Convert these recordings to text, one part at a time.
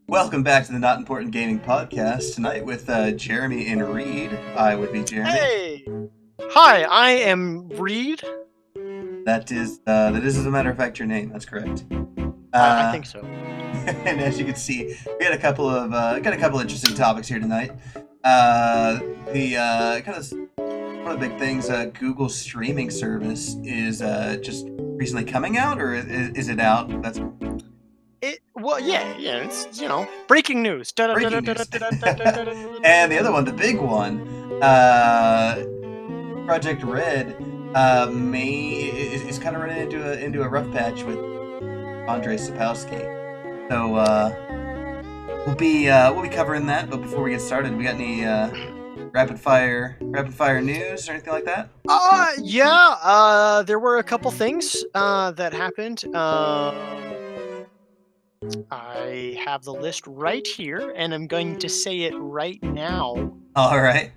Welcome back to the Not Important Gaming Podcast. Tonight with Jeremy and Reed. I would be Jeremy. Hey! Hi, I am Reed. That is, as a matter of fact, your name. That's correct. I think so. And as you can see, we got a couple of interesting topics here tonight. The kind of one of the big things, Google streaming service is just recently coming out, or is it out? Yeah. It's breaking news. Breaking news. And the other one, the big one, Project Red, is kind of running into a rough patch with Andrei Sapkowski. So we'll be covering that. But before we get started, we got any rapid fire news or anything like that? There were a couple things that happened. I have the list right here, and I'm going to say it right now. All right.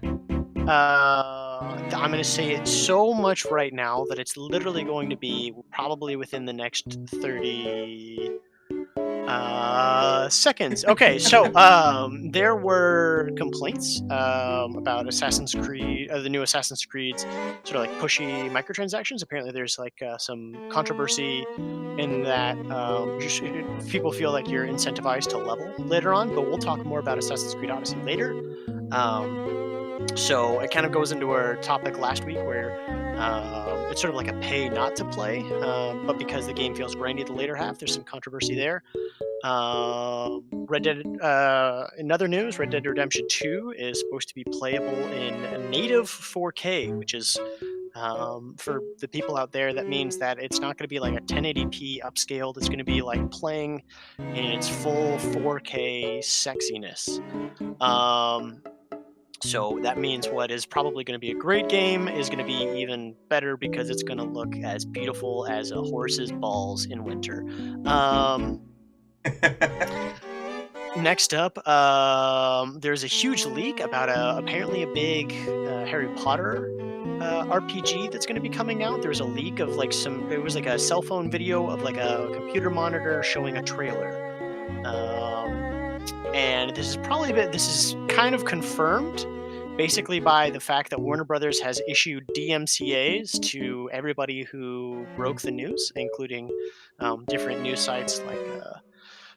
I'm going to say it so much right now that it's literally going to be probably within the next 30 seconds. Okay, so there were complaints about Assassin's Creed, the new Assassin's Creed's sort of like pushy microtransactions. Apparently, there's like some controversy in that people feel like you're incentivized to level later on. But we'll talk more about Assassin's Creed Odyssey later. So it kind of goes into our topic last week where it's sort of like a pay not to play, but because the game feels grindy the later half, there's some controversy there. Red Dead, in other news, Red Dead Redemption 2 is supposed to be playable in native 4K, which is, for the people out there, that means that it's not going to be like a 1080p upscaled. It's going to be like playing in its full 4K sexiness. So that means what is probably going to be a great game is going to be even better because it's going to look as beautiful as a horse's balls in winter. Next up, there's a huge leak about apparently a big Harry Potter RPG that's going to be coming out. There's a leak of like it was like a cell phone video of like a computer monitor showing a trailer. And this is kind of confirmed basically by the fact that Warner Brothers has issued DMCAs to everybody who broke the news, including different news sites like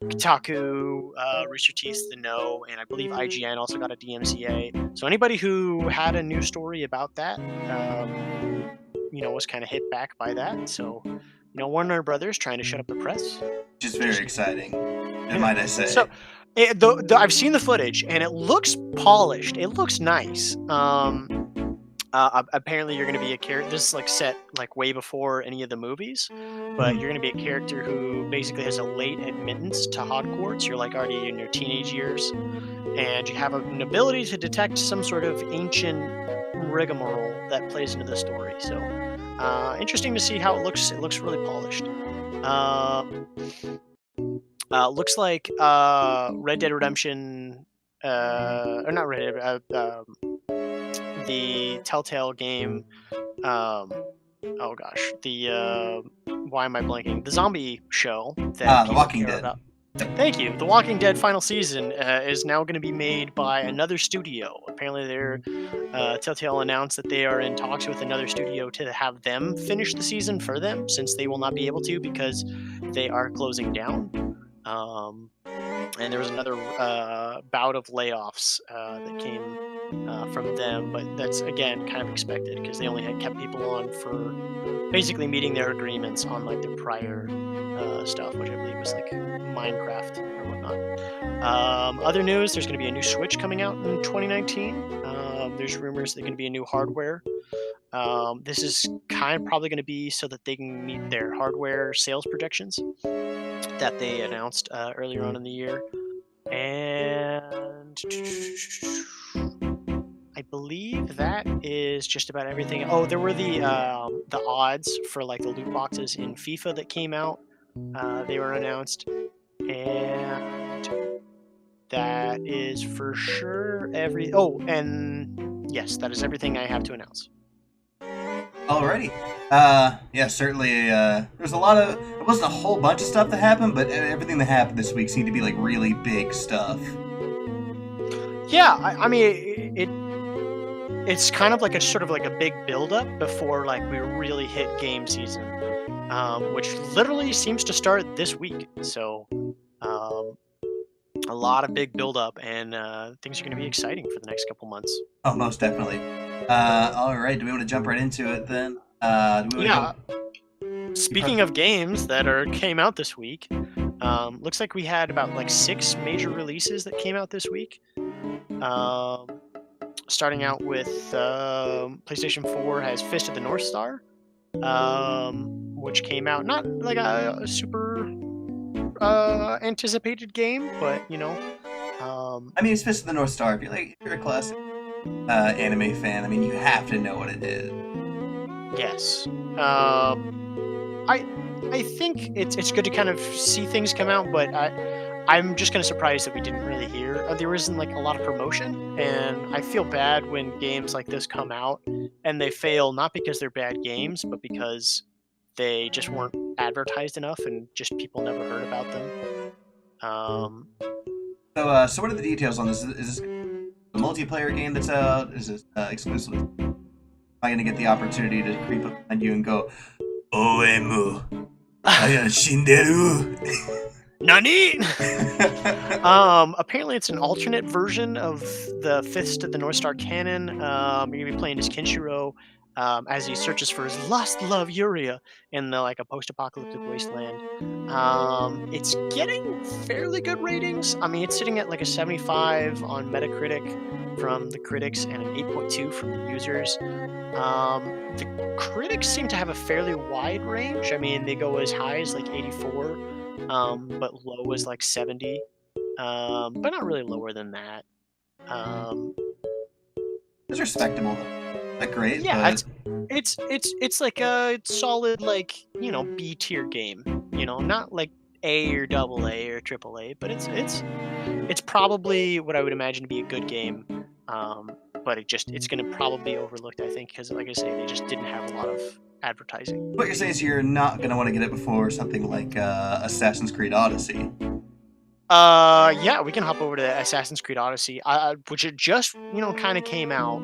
Kotaku, Rooster Teeth, The No, and I believe IGN also got a DMCA. So anybody who had a news story about that, was kind of hit back by that. So, Warner Brothers trying to shut up the press. Which is very exciting, might I say. So, I've seen the footage, and it looks polished. It looks nice. Apparently, you're going to be a character. This is like set like way before any of the movies, but you're going to be a character who basically has a late admittance to Hogwarts. You're like already in your teenage years, and you have an ability to detect some sort of ancient rigmarole that plays into the story. So, interesting to see how it looks. It looks really polished. Looks like Red Dead Redemption, or not Red Dead, the Telltale game. Why am I blanking? The zombie show that The Walking Dead. About. Thank you. The Walking Dead final season is now going to be made by another studio. Apparently, Telltale announced that they are in talks with another studio to have them finish the season for them, since they will not be able to because they are closing down. And there was another bout of layoffs that came from them, but that's again kind of expected because they only had kept people on for basically meeting their agreements on like their prior stuff, which I believe was like Minecraft or whatnot. Other news: there's going to be a new Switch coming out in 2019. There's rumors there's going to be a new hardware. This is kind of probably going to be so that they can meet their hardware sales projections that they announced earlier on in the year. And I believe that is just about everything. Oh, there were the odds for like the loot boxes in FIFA that came out. They were announced, and that is for sure and yes, that is everything I have to announce. Alrighty. Yeah, certainly. There's a lot of. It wasn't a whole bunch of stuff that happened, but everything that happened this week seemed to be like really big stuff. Yeah, I mean, it's kind of like a sort of like a big build-up before like we really hit game season, which literally seems to start this week. So, a lot of big build-up, and things are going to be exciting for the next couple months. Oh, most definitely. All right. Do we want to jump right into it then? Do we Yeah. want to go? Speaking of games that came out this week, looks like we had about like 6 major releases that came out this week. Starting out with PlayStation 4 has Fist of the North Star, which came out not like a super anticipated game, but I mean, it's Fist of the North Star. If you're a classic anime fan, I mean, you have to know what it is. yes. I think it's good to kind of see things come out, but I'm just kind of surprised that we didn't really hear. There isn't like a lot of promotion, and I feel bad when games like this come out and they fail, not because they're bad games, but because they just weren't advertised enough and just people never heard about them. So what are the details on this? Is this a multiplayer game that's out? Is this exclusive? Am I going to get the opportunity to creep up behind you and go, OM, Aya Shinderu? Nani? Apparently it's an alternate version of the Fist of the North Star canon. You're gonna be playing as Kenshiro as he searches for his lost love Yuria in like a post-apocalyptic wasteland. It's getting fairly good ratings. I mean, it's sitting at like a 75 on Metacritic from the critics and an 8.2 from the users. The critics seem to have a fairly wide range. I mean, they go as high as like 84. But low is like 70, but not really lower than that. It's respectable. Not great, Yeah, but it's like a solid like B tier game. Not like A or double A or triple A, but it's probably what I would imagine to be a good game. But it's going to probably be overlooked, I think, because like I say, they just didn't have a lot of advertising. what you're saying is you're not going to want to get it before something like Assassin's Creed Odyssey. Yeah, we can hop over to Assassin's Creed Odyssey, which it just kind of came out,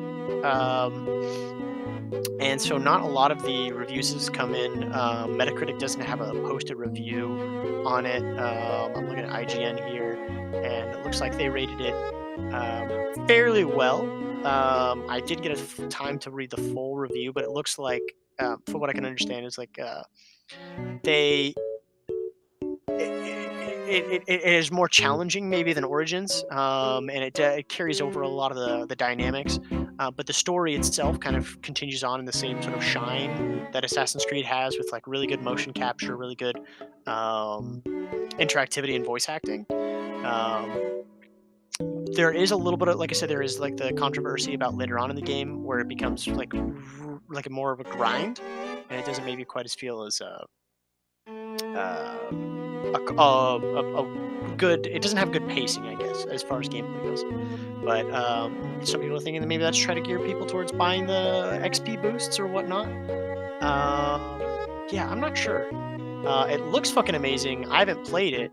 and so not a lot of the reviews has come in. Metacritic doesn't have a posted review on it. I'm looking at IGN here, and it looks like they rated it fairly well. I did get time to read the full review, but it looks like, from what I can understand, is like they. It is more challenging maybe than Origins, and it carries over a lot of the dynamics, but the story itself kind of continues on in the same sort of shine that Assassin's Creed has, with like really good motion capture, really good interactivity and voice acting. There is a little bit of, like I said, there is like the controversy about later on in the game where it becomes like a more of a grind, and it doesn't maybe quite as feel as a good. It doesn't have good pacing, I guess, as far as gameplay goes. But some people are thinking that maybe that's try to gear people towards buying the XP boosts or whatnot. Yeah, I'm not sure. It looks fucking amazing. I haven't played it.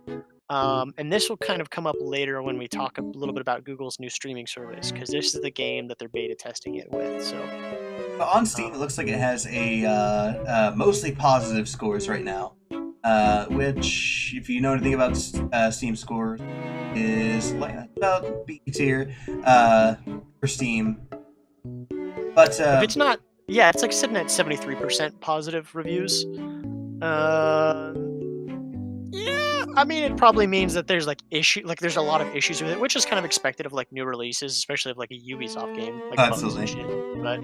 And this will kind of come up later when we talk a little bit about Google's new streaming service, because this is the game that they're beta testing it with. So On Steam, it looks like it has a mostly positive scores right now. Which, if you know anything about Steam scores, is like about B tier for Steam. But if it's not, yeah, it's like sitting at 73% positive reviews. Yeah, I mean, it probably means that there's like there's a lot of issues with it, which is kind of expected of like new releases, especially of like a Ubisoft game, like bugs and absolutely. shit. But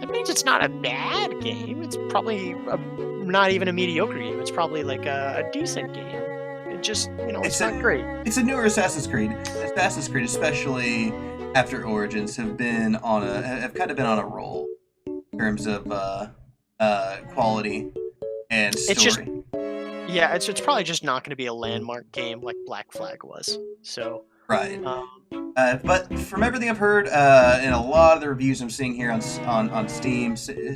it means it's not a bad game. It's probably not even a mediocre game. It's probably like a decent game. It just, it's not great. It's a newer Assassin's Creed. Assassin's Creed, especially after Origins, have kind of been on a roll in terms of quality and story. Yeah, it's probably just not going to be a landmark game like Black Flag was. So Right. Uh, But from everything I've heard, and a lot of the reviews I'm seeing here on Steam, say,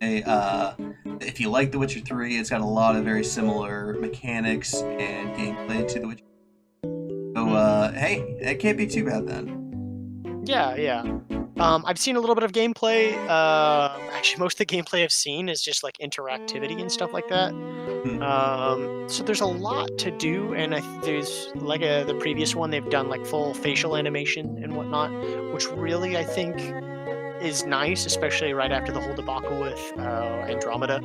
if you like The Witcher 3, it's got a lot of very similar mechanics and gameplay to The Witcher. So, mhm. hey, it can't be too bad then. Yeah, yeah. I've seen a little bit of gameplay. Actually, most of the gameplay I've seen is just like interactivity and stuff like that. Hmm. So there's a lot to do, and there's like the previous one, they've done like full facial animation and whatnot, which really I think is nice, especially right after the whole debacle with Andromeda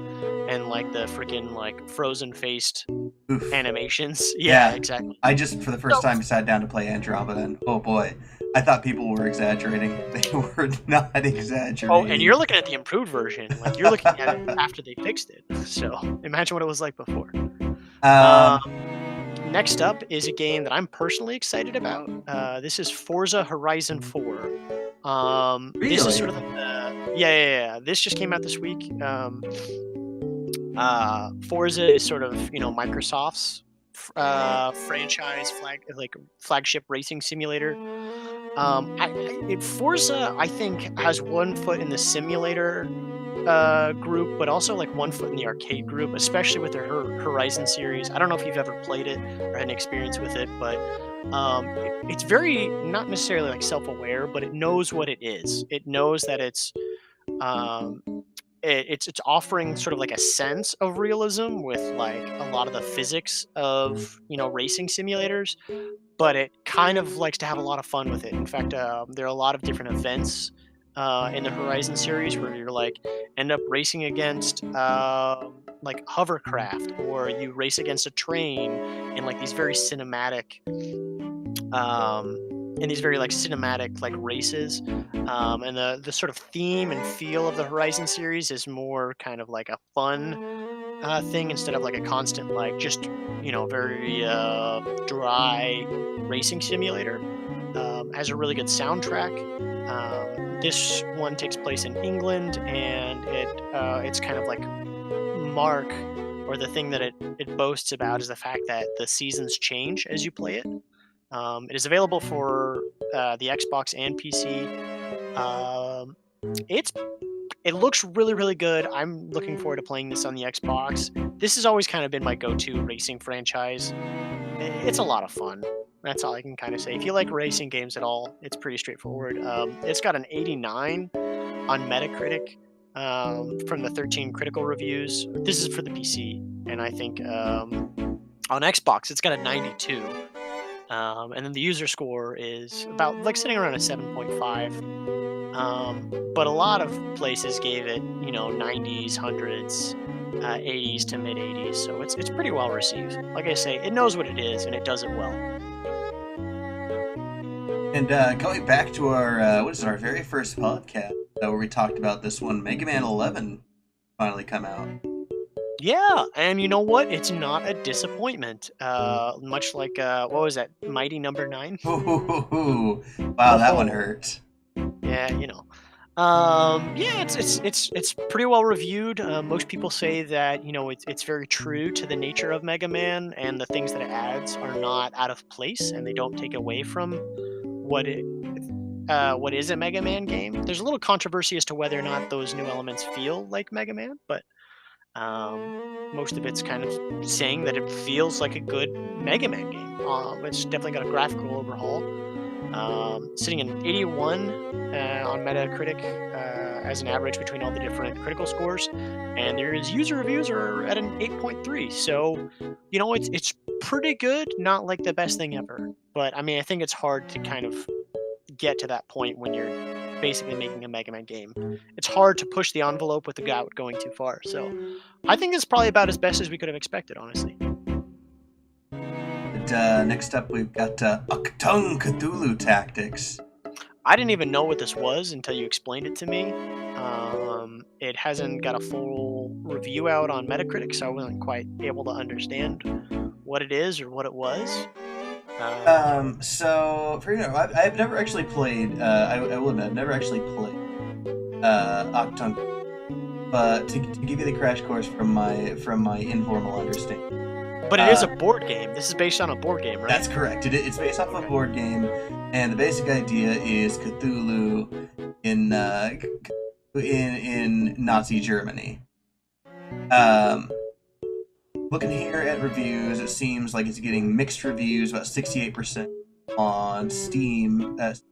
and like the freaking like frozen faced Oof. animations. Yeah, Yeah, exactly. I just for the first So, time sat down to play Andromeda, and oh boy, I thought people were exaggerating. They were not oh, and exaggerating. you're looking at the improved version. Like you're looking at it after they fixed it. So imagine what it was like before. Uh, um, Next up is a game that I'm personally excited about. This is Forza Horizon 4. This is sort of really? like yeah. This just came out this week. Forza is sort of Microsoft's franchise flagship racing simulator. Forza, I think, has one foot in the simulator group, but also like one foot in the arcade group, especially with their Horizon series. I don't know if you've ever played it or had an experience with it, but it's very not necessarily like self-aware, but it knows what it is. It knows that um, it's offering sort of like a sense of realism with like a lot of the physics of racing simulators, but it kind of likes to have a lot of fun with it. In fact, there are a lot of different events in the Horizon series where you're like end up racing against like hovercraft, or you race against a train in like these very cinematic um, in these very like cinematic like races. And the sort of theme and feel of the Horizon series is more kind of like a fun thing instead of like a constant like just very dry racing simulator. Has a really good soundtrack. This one takes place in England, and it's kind of like mark or the thing that it boasts about is the fact that the seasons change as you play it. It is available for the Xbox and PC. Um, it's it looks really really good. I'm looking forward to playing this on the Xbox. This has always kind of been my go-to racing franchise. It's a lot of fun. That's all I can kind of say. If you like racing games at all, it's pretty straightforward. It's got an 89 on Metacritic from the 13 critical reviews. This is for the PC, and I think on Xbox it's got a 92. And then the user score is about like sitting around a 7.5. But a lot of places gave it, 90s, hundreds, 80s to mid 80s. So it's pretty well received. Like I say, it knows what it is and it does it well. And going back to our what is it, our very first podcast where we talked about this one, Mega Man 11 finally come out. Yeah, and you know what? It's not a disappointment. Much like what was that, Mighty Number Nine? Ooh, wow, that one Oh, hurt. yeah, yeah, it's pretty well reviewed. Most people say that it's very true to the nature of Mega Man, and the things that it adds are not out of place, and they don't take away from what is a Mega Man game. There's a little controversy as to whether or not those new elements feel like Mega Man, but most of it's kind of saying that it feels like a good Mega Man game. It's definitely got a graphical overhaul. Sitting in 81 on Metacritic as an average between all the different critical scores, and their user reviews are at an 8.3. So, it's pretty good. Not like the best thing ever, but I mean, I think it's hard to kind of get to that point when you're basically making a Mega Man game. It's hard to push the envelope without going too far. So, I think it's probably about as best as we could have expected, honestly. And, next up, we've got Octung Cthulhu Tactics. I didn't even know what this was until you explained it to me. It hasn't got a full review out on Metacritic, so I wasn't quite able to understand what it is or what it was. So for I've never actually played. I will admit, I've never actually played Octung. to give you the crash course from my informal understanding. But it is a board game. This is based on a board game, right? That's correct. It's based off of a board game, and the basic idea is Cthulhu in Nazi Germany. Looking here at reviews, it seems like it's getting mixed reviews, about 68% on Steam. It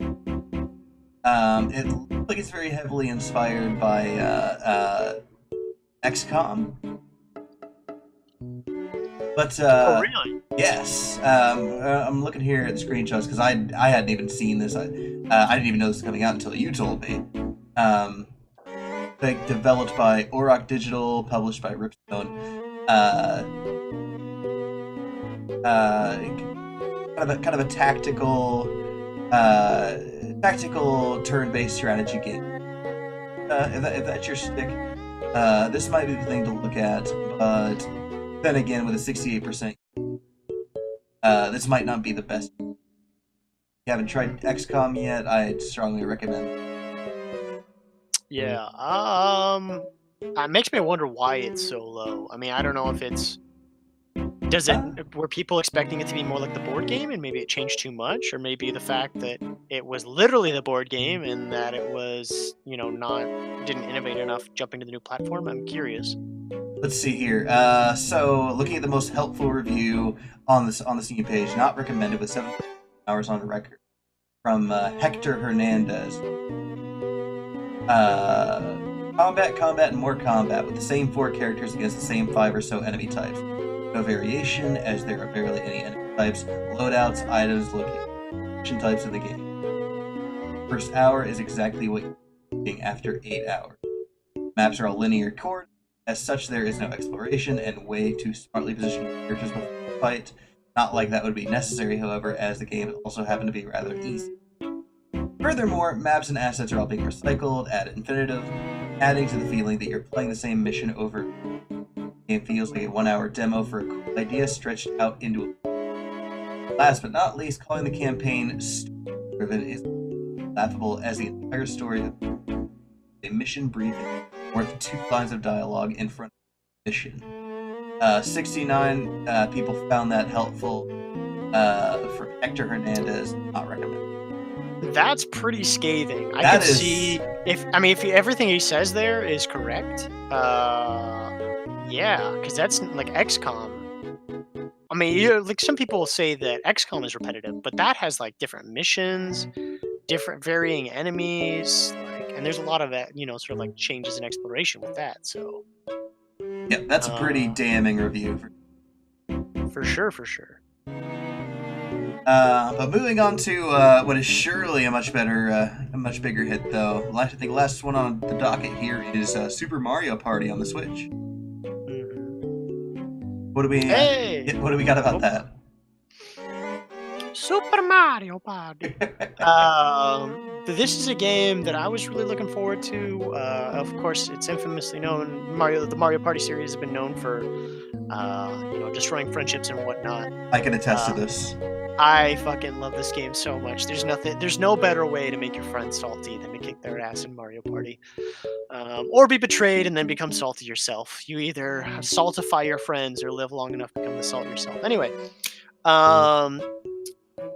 looks like it's very heavily inspired by XCOM. But oh, really? yes, I'm looking here at the screenshots because I hadn't even seen this. I didn't even know this was coming out until you told me. Like developed by Auroch Digital, published by Ripstone. Kind of a tactical turn-based strategy game. If that's your stick, this might be the thing to look at. But then again, with a 68%, this might not be the best. If you haven't tried XCOM yet, I'd strongly recommend it. Yeah. It makes me wonder why it's so low. I mean, I don't know if it's were people expecting it to be more like the board game and maybe it changed too much, or maybe the fact that it was literally the board game and that it was, didn't innovate enough jumping to the new platform. I'm curious. Let's see here. So looking at the most helpful review on the Steam page, not recommended with 7 hours on record, from Hector Hernandez. Combat, and more combat with the same 4 characters against the same 5 or so enemy types. No variation, as there are barely any enemy types, loadouts, items, location types in the game. First hour is exactly what you're getting after 8 hours. Maps are all linear coordinates. As such, there is no exploration and way to smartly position characters before the fight. Not like that would be necessary, however, as the game also happened to be rather easy. Furthermore, maps and assets are all being recycled ad infinitum, adding to the feeling that you're playing the same mission over. The game feels like a 1-hour demo for a cool idea stretched out into a... Last but not least, calling the campaign story-driven is laughable, as the entire story of a mission briefing worth 2 lines of dialogue in front of the mission. 69 people found that helpful. From Hector Hernandez, not recommended. That's pretty scathing. I could see if everything he says there is correct. Yeah, because that's like XCOM. I mean, like some people will say that XCOM is repetitive, but that has like different missions, different varying enemies, and there's a lot of sort of like changes in exploration with that. So yeah, that's a pretty damning review. For sure. But moving on to what is surely a much bigger hit, though. I think the last one on the docket here is Super Mario Party on the Switch. Mm-hmm. What do we got about that? Super Mario Party. This is a game that I was really looking forward to. Of course, it's infamously known. The Mario Party series has been known for, destroying friendships and whatnot. I can attest to this. I fucking love this game so much. There's no better way to make your friends salty than to kick their ass in Mario Party. Or be betrayed and then become salty yourself. You either saltify your friends or live long enough to become the salt yourself. Anyway,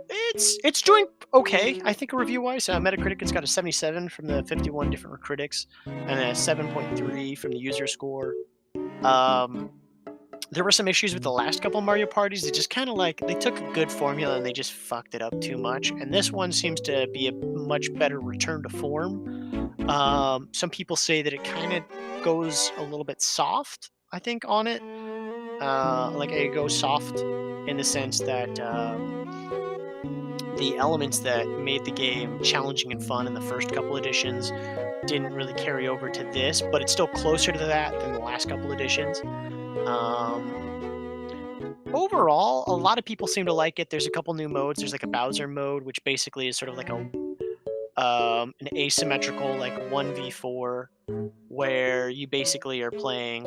it's doing okay, I think, review-wise. Metacritic, it's got a 77 from the 51 different critics and a 7.3 from the user score. There were some issues with the last couple Mario Parties. They just kind of they took a good formula and they just fucked it up too much. And this one seems to be a much better return to form. Some people say that it kind of goes a little bit soft, I think, on it. It goes soft in the sense that the elements that made the game challenging and fun in the first couple editions didn't really carry over to this, but it's still closer to that than the last couple editions. Overall, a lot of people seem to like it. There's a couple new modes. There's like a Bowser mode, which basically is sort of like an asymmetrical 1v4, where you basically are playing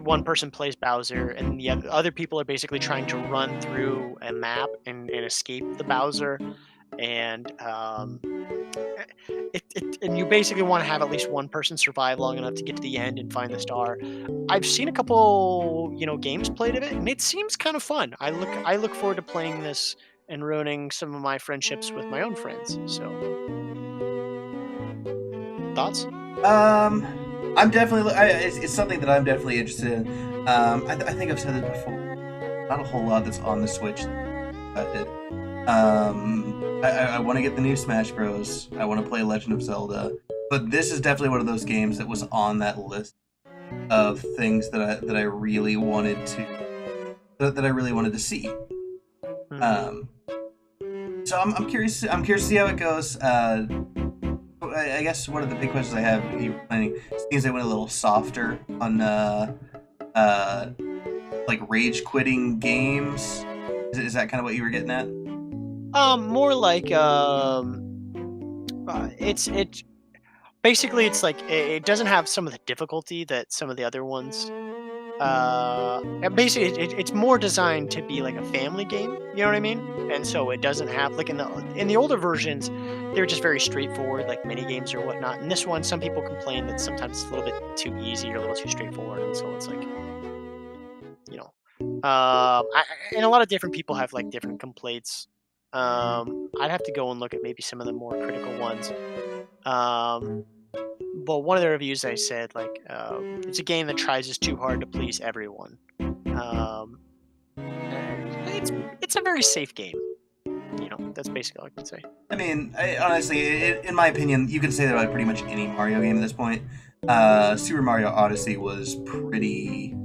one person plays Bowser, and the other people are basically trying to run through a map and escape the Bowser. And and you basically want to have at least one person survive long enough to get to the end and find the star. I've seen a couple, games played of it, and it seems kind of fun. I look forward to playing this and ruining some of my friendships with my own friends. So, thoughts? I'm definitely. It's something that I'm definitely interested in. I think I've said it before. Not a whole lot that's on the Switch. I want to get the new Smash Bros. I want to play Legend of Zelda, but this is definitely one of those games that was on that list of things that I really wanted to see. Mhm. So I'm curious. I'm curious to see how it goes. I guess one of the big questions I have, you were planning, seems they went a little softer on uh, like rage quitting games. Is that kind of what you were getting at? More like it's basically it's like it doesn't have some of the difficulty that some of the other ones. And basically, it's more designed to be like a family game. You know what I mean? And so it doesn't have like in the older versions, they're just very straightforward, like mini games or whatnot. And this one, some people complain that sometimes it's a little bit too easy or a little too straightforward, and so it's like you know, and a lot of different people have like different complaints. I'd have to go and look at maybe some of the more critical ones. Um, but one of the reviews I said like it's a game that tries just too hard to please everyone. Um, and it's a very safe game. That's basically all I can say. I mean, honestly, in my opinion, you can say that about pretty much any Mario game at this point. Super Mario Odyssey was pretty.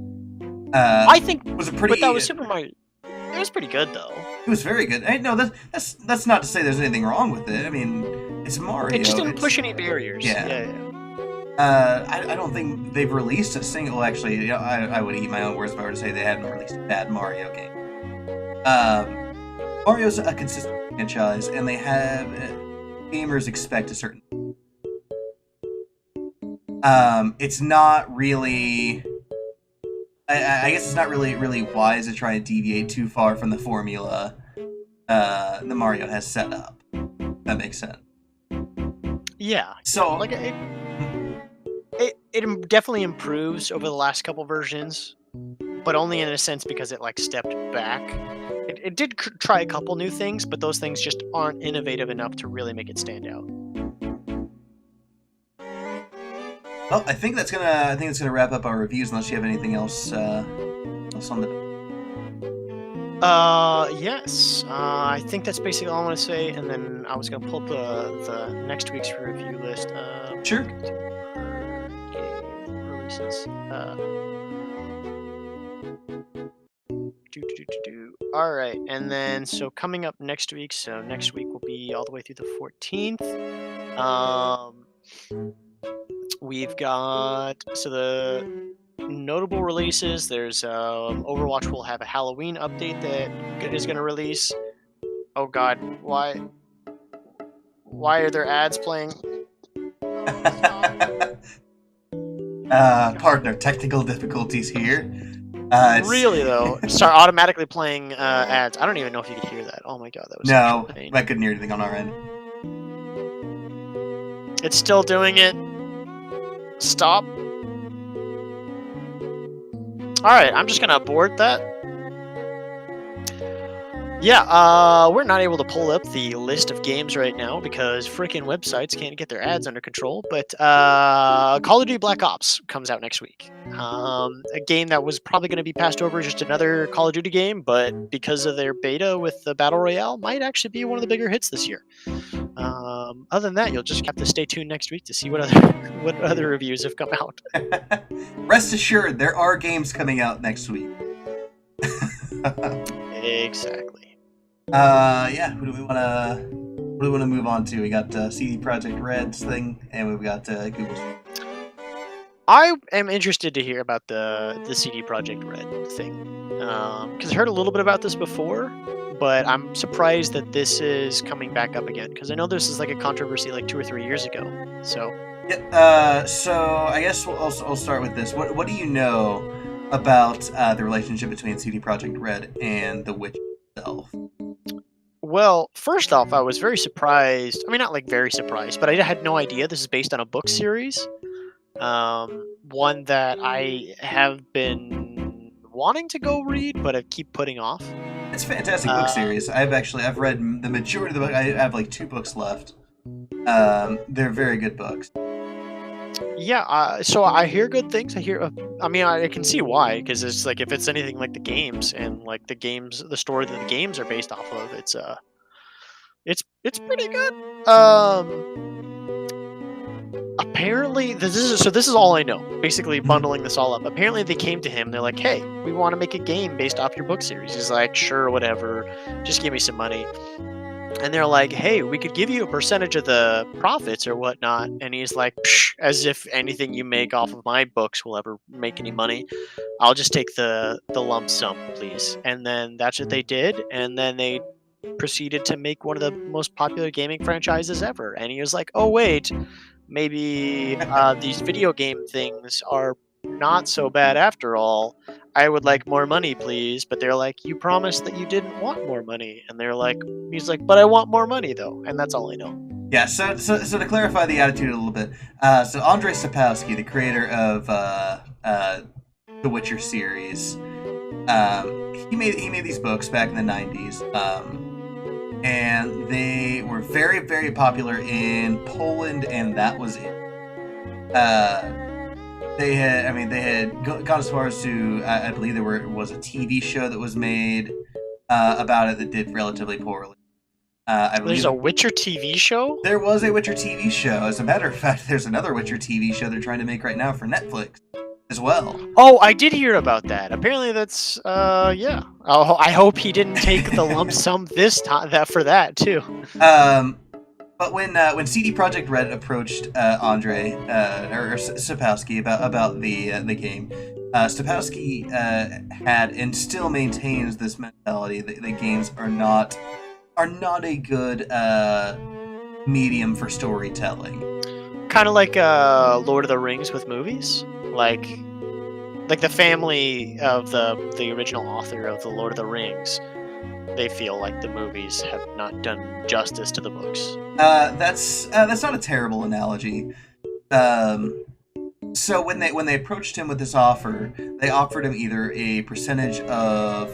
I think, Was a pretty. but that was Super Mario. It was pretty good though. It was very good. No, that's not to say there's anything wrong with it. I mean, it's Mario. It just didn't push any barriers. Yeah. Yeah. I don't think they've released a single. Well, actually, I would eat my own words if I were to say they hadn't released a bad Mario game. Mario's a consistent franchise, and they have gamers expect a certain. It's not really. I guess it's not really wise to try and deviate too far from the formula the Mario has set up. If that makes sense. Yeah. So, like it definitely improves over the last couple versions, but only in a sense because it like stepped back. It did try a couple new things, but those things just aren't innovative enough to really make it stand out. well, I think that's gonna wrap up our reviews. Unless you have anything else on the. Yes. I think that's basically all I want to say, and then I was gonna pull up the next week's review list. Sure. Game releases. All right, and then so coming up next week. So next week will be all the way through the 14th. We've got the notable releases. There's Overwatch will have a Halloween update that is going to release. Oh God, why are there ads playing? Partner, technical difficulties here. Really though, start automatically playing ads. I don't even know if you could hear that. Oh my God, that was No, such a pain. I couldn't hear anything on our end. It's still doing it. Stop. Alright, I'm just gonna abort that. Yeah, we're not able to pull up the list of games right now because freaking websites can't get their ads under control. But Call of Duty Black Ops comes out next week. A game that was probably going to be passed over as just another Call of Duty game, but because of their beta with the Battle Royale, might actually be one of the bigger hits this year. Other than that, you'll just have to stay tuned next week to see what other reviews have come out. Rest assured, there are games coming out next week. Exactly. Yeah. Who do we want to move on to? We got CD Projekt Red's thing, and we've got Google's. I am interested to hear about the CD Projekt Red thing because I heard a little bit about this before, but I'm surprised that this is coming back up again because I know this is like a controversy like 2 or 3 years ago. So yeah. So I guess I'll start with this. What do you know about the relationship between CD Projekt Red and The Witcher itself? Well, first off, I was very surprised. I mean, not like very surprised, but I had no idea this is based on a book series. One that I have been wanting to go read, but I keep putting off. It's a fantastic book Uh, series. I've read the majority of the book. I have like 2 books left. They're very good books. yeah, so I hear good things. I hear, I mean, I can see why, because it's like if it's anything like the games and like the games, the story that the games are based off of, it's pretty good. Apparently, this is all I know. Basically, Mhm. bundling this all up. Apparently, they came to him. They're like, "Hey, we want to make a game based off your book series." He's like, "Sure, whatever. Just give me some money." And they're like, "Hey, we could give you a percentage of the profits or whatnot." And he's like, Psh, "As if anything you make off of my books will ever make any money. I'll just take the lump sum, please." And then that's what they did. And then they proceeded to make one of the most popular gaming franchises ever. And he was like, "Oh wait, maybe these video game things are not so bad after all. I would like more money, please." But they're like, "You promised that you didn't want more money." And they're like, he's like, "But I want more money though." And that's all I know. Yeah. So to clarify the attitude a little bit, so Andrei Sapkowski, the creator of the Witcher series, he made these books back in the '90s. And they were very, very popular in Poland, and that was it. They had gone as far as to, I believe was a TV show that was made about it that did relatively poorly. I There's believe a Witcher TV show? there was a Witcher TV show. As a matter of fact, there's another Witcher TV show they're trying to make right now for Netflix as well. Oh, I did hear about that. Apparently that's yeah. Oh, I hope he didn't take the lump sum this time that for that too. um, But when CD Projekt Red approached Andre or Sapkowski about the game, Sapkowski had and still maintains this mentality that the games are not a good medium for storytelling. Kind of like Lord of the Rings with movies. Like the family of the original author of the Lord of the Rings, they feel like the movies have not done justice to the books. That's not a terrible analogy. So when they approached him with this offer, they offered him either a percentage of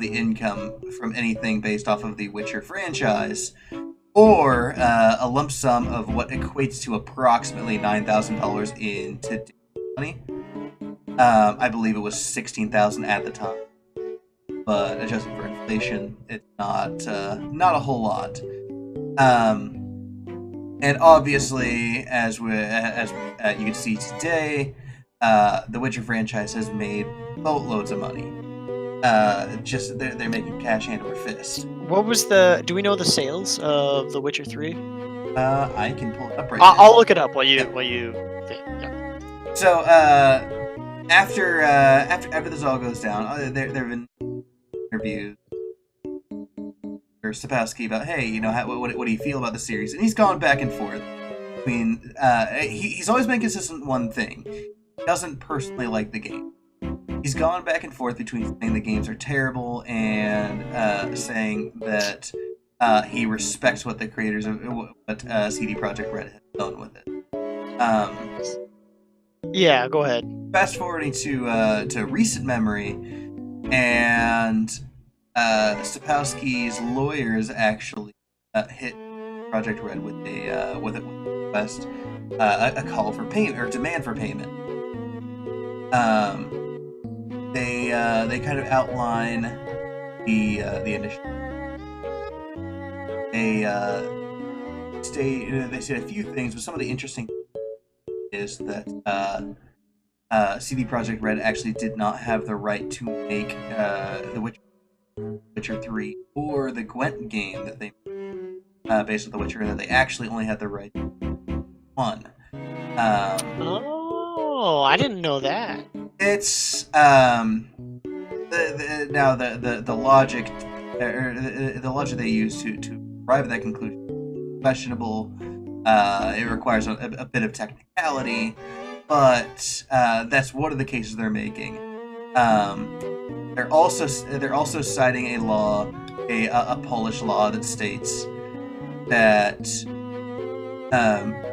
the income from anything based off of the Witcher franchise, or a lump sum of what equates to approximately $9,000 in today's money. I believe it was 16,000 at the time, but adjusted for inflation, it's not a whole lot. And obviously, as you can see today, the Witcher franchise has made boatloads of money. Just they're making cash hand over fist. What was the? Do we know the sales of The Witcher 3? I can pull it up right now. I'll look it up while you Yeah. think. Yeah. So after this all goes down, there have been interviews or Sapkowski about, hey, what do you feel about the series? And he's gone back and forth. I mean, he's always been consistent in one thing. He doesn't personally like the game. He's gone back and forth between saying the games are terrible and saying that he respects what the creators of what CD Projekt Red has done with it. Yeah, go ahead. Fast forwarding to recent memory, and Sapkowski's lawyers actually hit Project Red with a request, a call for payment or demand for payment. They kind of outline the initiative. They say a few things, but some of the interesting is that CD Projekt Red actually did not have the right to make the Witcher 3 or the Gwent game that they based on The Witcher, that they actually only had the right to one. Oh, I didn't know that. It's now the logic the logic they use to arrive at that conclusion is questionable. It requires a bit of technicality, but that's one of the cases they're making. They're also citing a law, a Polish law that states that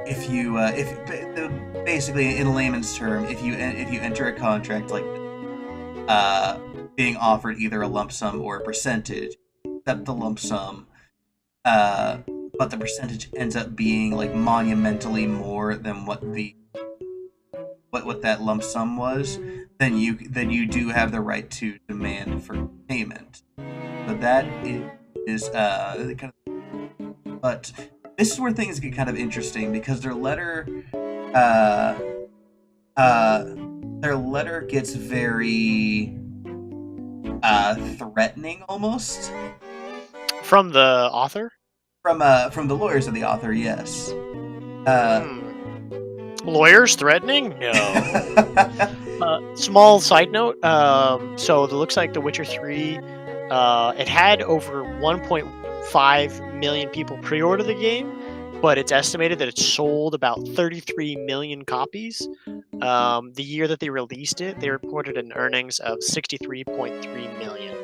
if basically in layman's term, if you enter a contract like uh, being offered either a lump sum or a percentage, accept the lump sum, uh, but the percentage ends up being like monumentally more than what that lump sum was, then you do have the right to demand for payment. So that is kind of, but this is where things get kind of interesting because uh, uh, their letter gets very threatening almost From the author? from the lawyers of the author. Yes. Uh, Hmm. Lawyers threatening? No. Small side note. So it looks like The Witcher 3, it had over 1.5 million people pre-order the game, but it's estimated that it sold about 33 million copies. The year that they released it, they reported an earnings of 63.3 million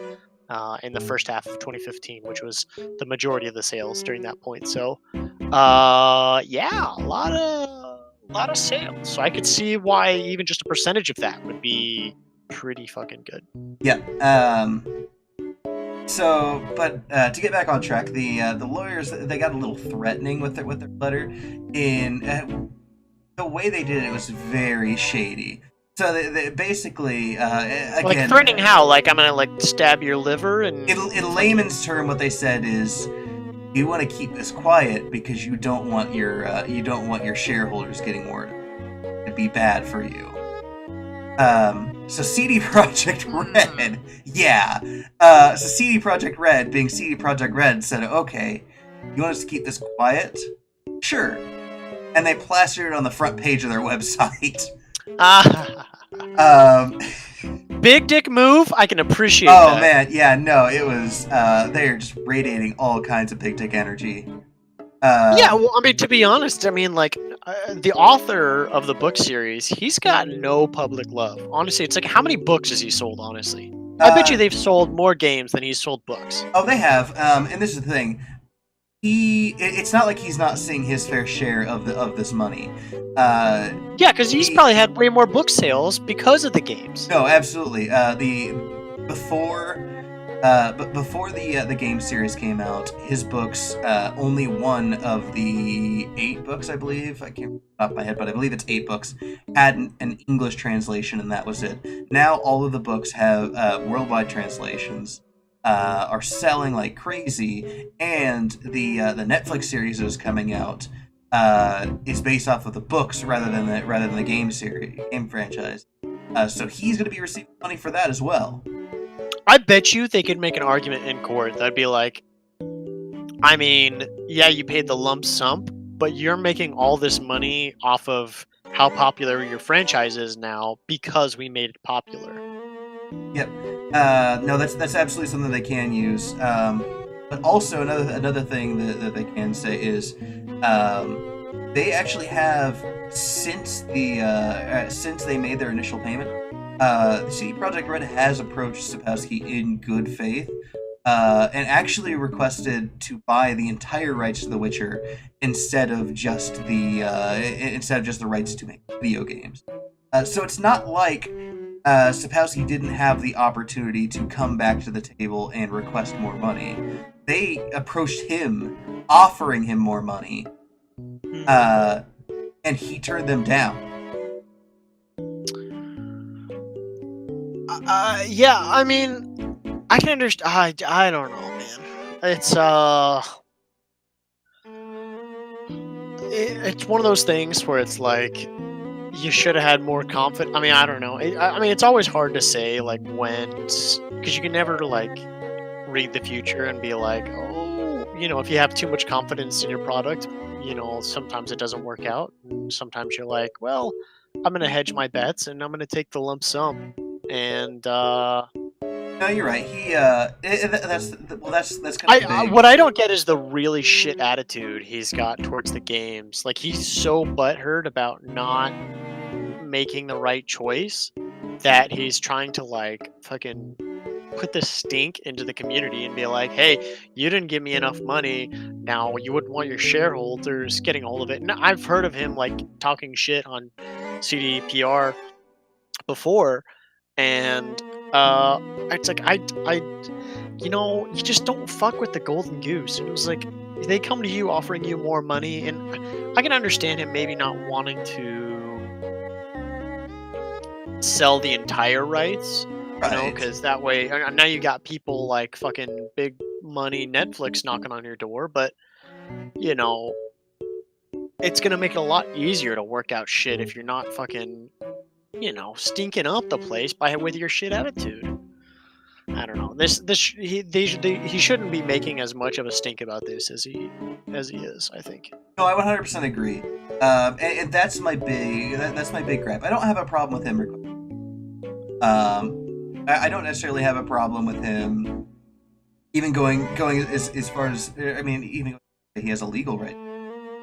in the first half of 2015, which was the majority of the sales during that point. So, yeah, a lot of sales. So I could see why even just a percentage of that would be pretty fucking good. yeah. To get back on track, the lawyers, they got a little threatening with their letter. In the way they did it was very shady. So they basically Like again, threatening how? Like I'm gonna like stab your liver and in layman's term, what they said is you want to keep this quiet because you don't want your shareholders getting word. It'd be bad for you. So CD Projekt Red, yeah. So CD Projekt Red, being CD Projekt Red, said, "Okay, you want us to keep this quiet? Sure." And they plastered it on the front page of their website. Um, big dick move. I can appreciate oh that. man, yeah, no, it was. They're just radiating all kinds of big dick energy. Yeah, well, I mean, to be honest, I mean, like, the author of the book series, he's got no public love. Honestly, it's like, how many books has he sold, honestly? I bet you they've sold more games than he's sold books. Oh, they have. And this is the thing. It's not like he's not seeing his fair share of this money. Yeah, because he's probably had way more book sales because of the games. No, absolutely. Before the game series came out, his books, only one of the 8 books, I believe, I can't remember off my head, but I believe it's 8 books, had an English translation, and that was it. Now all of the books have worldwide translations, are selling like crazy, and the Netflix series that is coming out is based off of the books rather than the game franchise. So he's going to be receiving money for that as well. I bet you they could make an argument in court that'd be like, I mean, yeah, you paid the lump sum, but you're making all this money off of how popular your franchise is now because we made it popular. Yep. No, that's absolutely something they can use. But also another thing that they can say is they actually have since they made their initial payment. CD Projekt Red has approached Sapkowski in good faith, and actually requested to buy the entire rights to The Witcher instead of just the rights to make video games. So it's not like Sapkowski didn't have the opportunity to come back to the table and request more money. They approached him, offering him more money, and he turned them down. Yeah, I mean, I can understand. I don't know, man. It's one of those things where it's like you should have had more confidence. I mean, I don't know. I mean, it's always hard to say like when, because you can never like read the future and be like, oh, if you have too much confidence in your product, sometimes it doesn't work out. Sometimes you're like, well, I'm gonna hedge my bets and I'm gonna take the lump sum. And No, you're right. That's kind of big. what I don't get is the really shit attitude he's got towards the games. Like he's so butthurt about not making the right choice that he's trying to like fucking put the stink into the community and be like, hey, you didn't give me enough money. Now you wouldn't want your shareholders getting all of it. And I've heard of him like talking shit on CDPR before, and it's like you just don't fuck with the golden goose. It was like they come to you offering you more money, and I can understand him maybe not wanting to sell the entire rights, Right. because that way now you got people like fucking big money Netflix knocking on your door, but you know, it's gonna make it a lot easier to work out shit if you're not fucking, stinking up the place by with your shit attitude. I don't know. He shouldn't be making as much of a stink about this as he is. I think. No, I 100% agree. And that's my that's my big gripe. I don't have a problem with him. I don't necessarily have a problem with him even going as far as, I mean, even he has a legal right,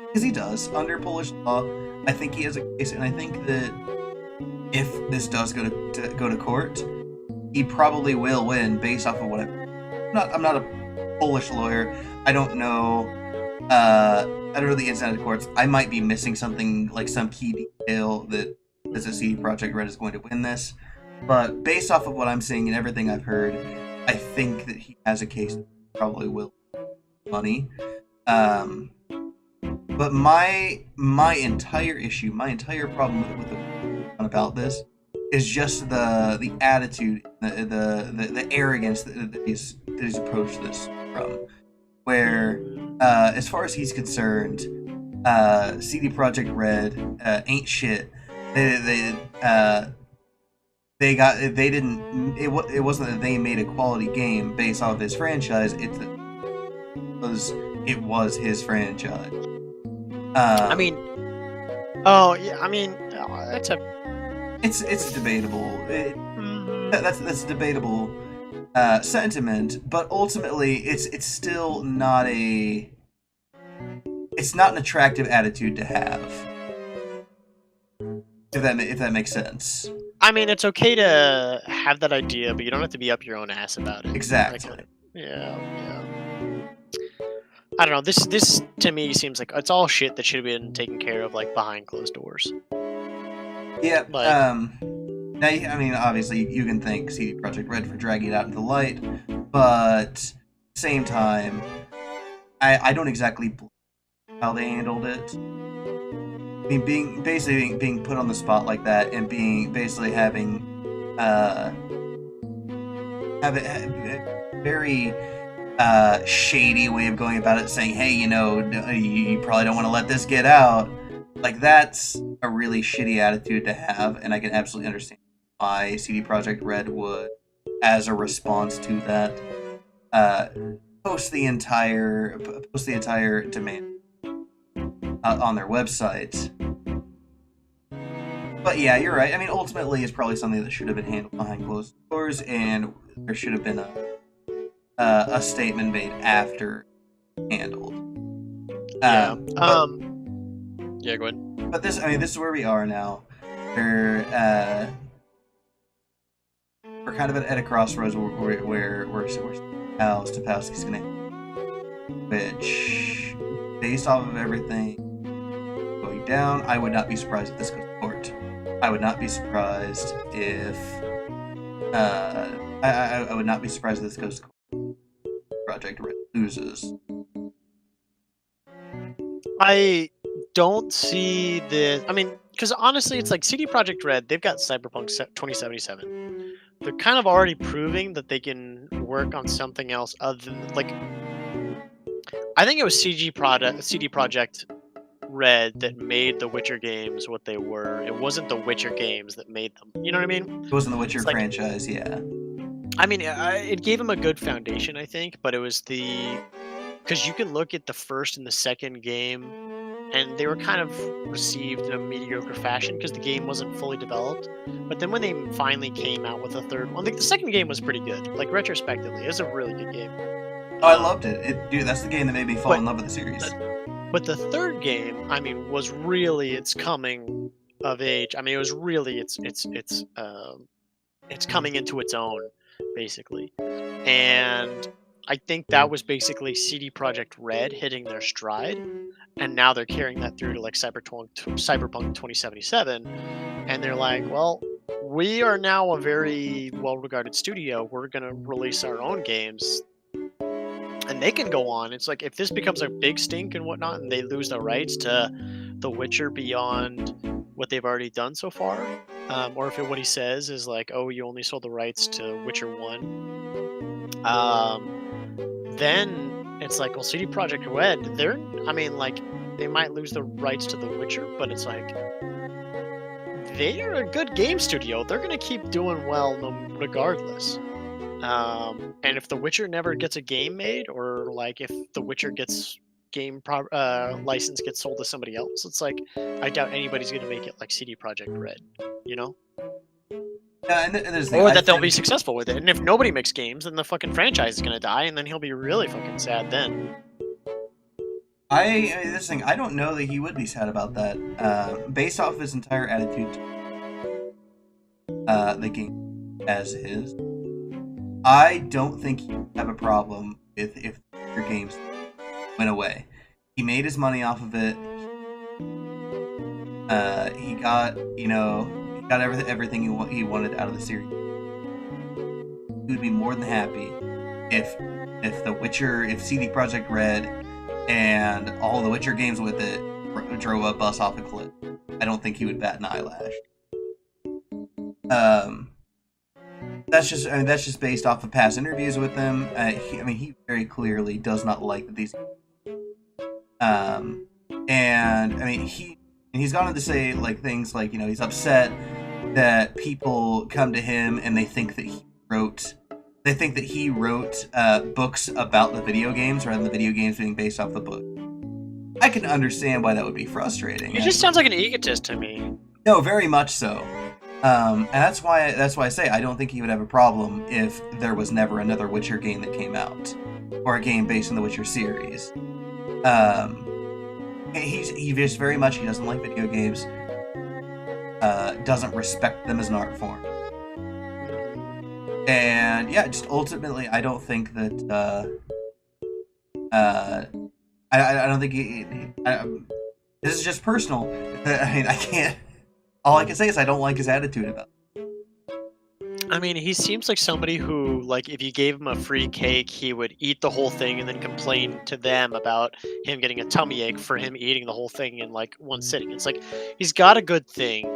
because he does under Polish law. I think he has a case, and I think that if this does go to court, he probably will win based off of what I'm not a Polish lawyer. I don't know. I don't know the ins and outs of courts. I might be missing something, like some key detail that says a CD Projekt Red is going to win this. But based off of what I'm seeing and everything I've heard, I think that he has a case that probably will win money. But my entire issue, my entire problem with about this is just the attitude, the arrogance that he's approached this from. Where, as far as he's concerned, CD Projekt Red ain't shit. They didn't. It wasn't that they made a quality game based off this franchise. It was his franchise. I mean, oh yeah, I mean, it's debatable. That's a debatable sentiment, but ultimately, it's still not an attractive attitude to have. If that makes sense. I mean, it's okay to have that idea, but you don't have to be up your own ass about it. Exactly. Yeah. I don't know. This to me seems like it's all shit that should have been taken care of like behind closed doors. Yeah. Like, now, I mean, obviously, you can thank CD Projekt Red for dragging it out into the light, but at the same time, I don't exactly blame how they handled it. I mean, being put on the spot like that, and basically having a very shady way of going about it, saying, "Hey, you probably don't want to let this get out." Like, that's a really shitty attitude to have, and I can absolutely understand why CD Projekt Red would, as a response to that, post the entire demand on their website. But yeah, you're right. I mean, ultimately, it's probably something that should have been handled behind closed doors, and there should have been a statement made after handled. yeah. Yeah, go ahead. But this is where we are now. We're kind of at a crossroads where Stapowski's gonna, which, based off of everything going down, I would not be surprised if this goes to court. I would not be surprised if I would not be surprised if this goes to court. Projekt Red loses. I don't see the. I mean, because honestly, it's like CD Projekt Red. They've got Cyberpunk 2077. They're kind of already proving that they can work on something else other than like. I think it was CD Projekt Red that made the Witcher games what they were. It wasn't the Witcher games that made them. You know what I mean? It wasn't the Witcher franchise, yeah. I mean, it gave them a good foundation, I think, but it was because you can look at the first and the second game, and they were kind of received in a mediocre fashion because the game wasn't fully developed. But then when they finally came out with a third one, the second game was pretty good. Like, retrospectively, it was a really good game. Oh, I loved it. Dude, that's the game that made me fall in love with the series. But the third game, I mean, was really its coming of age. I mean, it was really its it's coming into its own, basically. And I think that was basically CD Projekt Red hitting their stride, and now they're carrying that through to like Cyberpunk 2077, and they're like, well, we are now a very well-regarded studio. We're gonna release our own games, and they can go on. It's like if this becomes a big stink and whatnot, and they lose the rights to The Witcher beyond what they've already done so far, or if what he says is like, oh, you only sold the rights to Witcher One, then it's like, well, CD Projekt Red, I mean, like, they might lose the rights to The Witcher, but it's like they're a good game studio. They're gonna keep doing well, regardless. And if The Witcher never gets a game made, or like if The Witcher gets license gets sold to somebody else, it's like I doubt anybody's gonna make it like CD Projekt Red, you know? Yeah, and there's the thing. Or I that they'll be think, successful with it. And if nobody makes games, then the fucking franchise is gonna die, and then he'll be really fucking sad then. this thing. I don't know that he would be sad about that. Based off of his entire attitude, the game as is, I don't think he'd have a problem if your games went away. He made his money off of it. He got everything he wanted out of the series. He would be more than happy if The Witcher, if CD Projekt Red and all the Witcher games with it drove a bus off a cliff. I don't think he would bat an eyelash. That's just based off of past interviews with him. He very clearly does not like these. And he's gone on to say like things like, he's upset that people come to him and they think that he wrote books about the video games rather than the video games being based off the book. I can understand why that would be frustrating. He just sounds like an egotist to me. No, very much so. And that's why I say I don't think he would have a problem if there was never another Witcher game that came out, or a game based on the Witcher series. He just very much, he doesn't like video games, doesn't respect them as an art form, and yeah, just ultimately I don't think that I don't think this is just personal. I can't. All I can say is I don't like his attitude about it. He seems like somebody who, like, if you gave him a free cake, he would eat the whole thing and then complain to them about him getting a tummy ache for him eating the whole thing in, like, one sitting. It's like, he's got a good thing,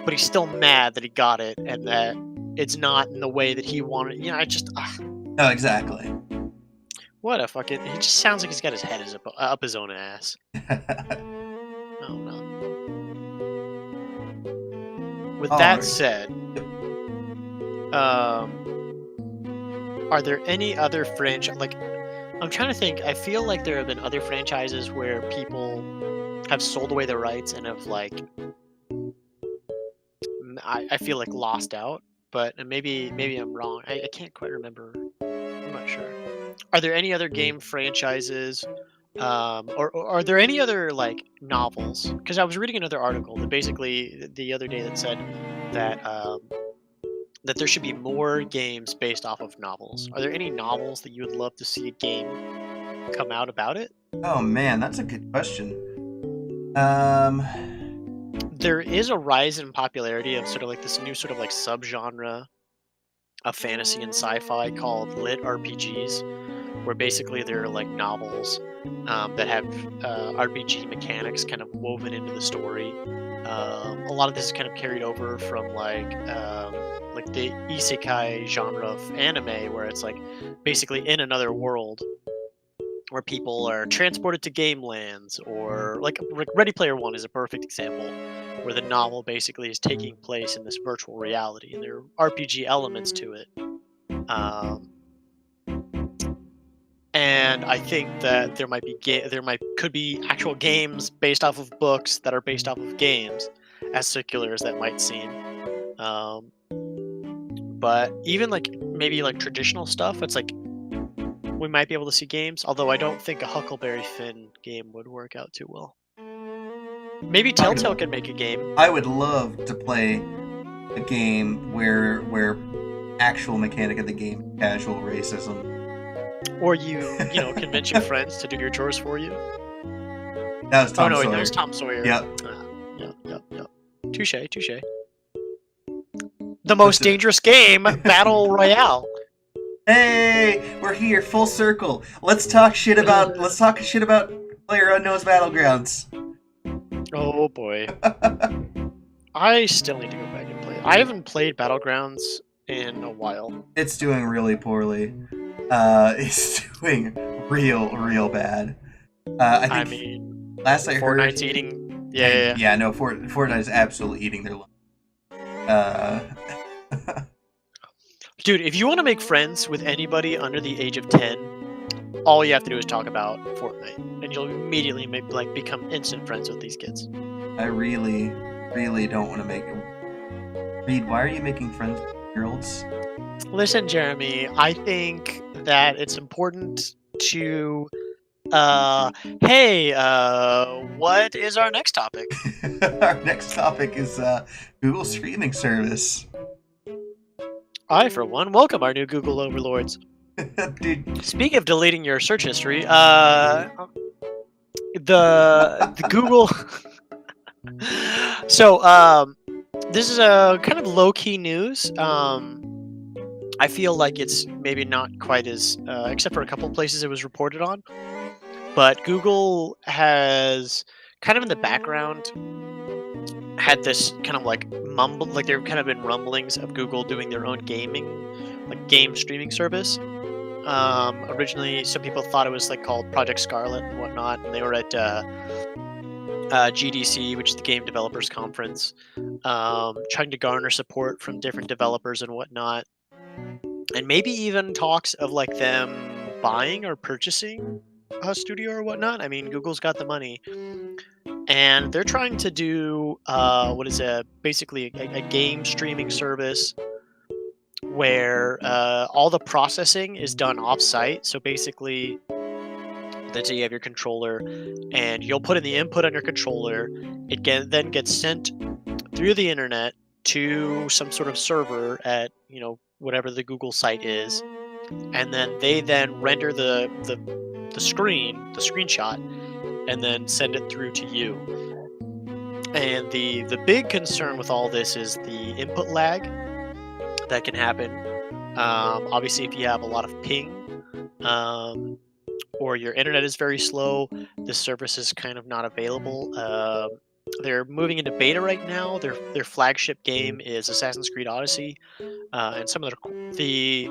but he's still mad that he got it and that it's not in the way that he wanted. No, exactly. What a fucking... He just sounds like he's got his head up his own ass. Oh, no. With that said, are there any other franchise? Like, I'm trying to think. I feel like there have been other franchises where people have sold away their rights and have like, I feel like lost out. But maybe I'm wrong. I can't quite remember. I'm not sure. Are there any other game franchises? Or are there any other like novels? Because I was reading another article that basically the other day that said that that there should be more games based off of novels. Are there any novels that you would love to see a game come out about it? Oh man, that's a good question. There is a rise in popularity of sort of like this new sort of like subgenre of fantasy and sci-fi called lit RPGs, where basically they're like novels that have RPG mechanics kind of woven into the story. A lot of this is kind of carried over from like the isekai genre of anime, where it's like basically in another world where people are transported to game lands, or like Ready Player One is a perfect example, where the novel basically is taking place in this virtual reality and there are RPG elements to it. And I think that there could be actual games based off of books that are based off of games, as circular as that might seem. But even like maybe like traditional stuff, it's like we might be able to see games. Although I don't think a Huckleberry Finn game would work out too well. Maybe Telltale could make a game. I would love to play a game where actual mechanic of the game is casual racism. Or convince your friends to do your chores for you. That was Oh Tom no, wait, that Sawyer. was Tom Sawyer. Yep. Yep. Touche. The most dangerous game, Battle Royale. Hey, we're here, full circle. Let's talk shit about PlayerUnknown's Battlegrounds. Oh boy. I still need to go back and play it. I haven't played Battlegrounds in a while. It's doing really poorly. It's doing real bad. I think last I heard, Fortnite's eating. Yeah. No, Fortnite is absolutely eating their lunch. Dude, if you want to make friends with anybody under the age of 10, all you have to do is talk about Fortnite, and you'll immediately become instant friends with these kids. I really don't want to make it. Reed, why are you making friends with girls? Listen, Jeremy, I think that it's important to what is our next topic? Our next topic is Google streaming service. I, for one, welcome our new Google overlords. Dude. Speaking of deleting your search history, the Google. So, this is a kind of low-key news. I feel like it's maybe not quite as, except for a couple of places it was reported on. But Google has kind of in the background had this kind of like there have kind of been rumblings of Google doing their own game streaming service. Originally, some people thought it was called Project Scarlet and whatnot, and they were at GDC, which is the Game Developers Conference, trying to garner support from different developers and whatnot, and maybe even talks of them buying or purchasing a studio or whatnot. I mean, Google's got the money, and they're trying to do basically a game streaming service where all the processing is done off-site. So basically, let's say you have your controller, and you'll put in the input on your controller. It then gets sent through the internet to some sort of server at whatever the Google site is, and then they render the screenshot, and then send it through to you. And the big concern with all this is the input lag that can happen. Obviously, if you have a lot of ping, or your internet is very slow, this service is kind of not available. They're moving into beta right now. Their flagship game is Assassin's Creed Odyssey, and some of the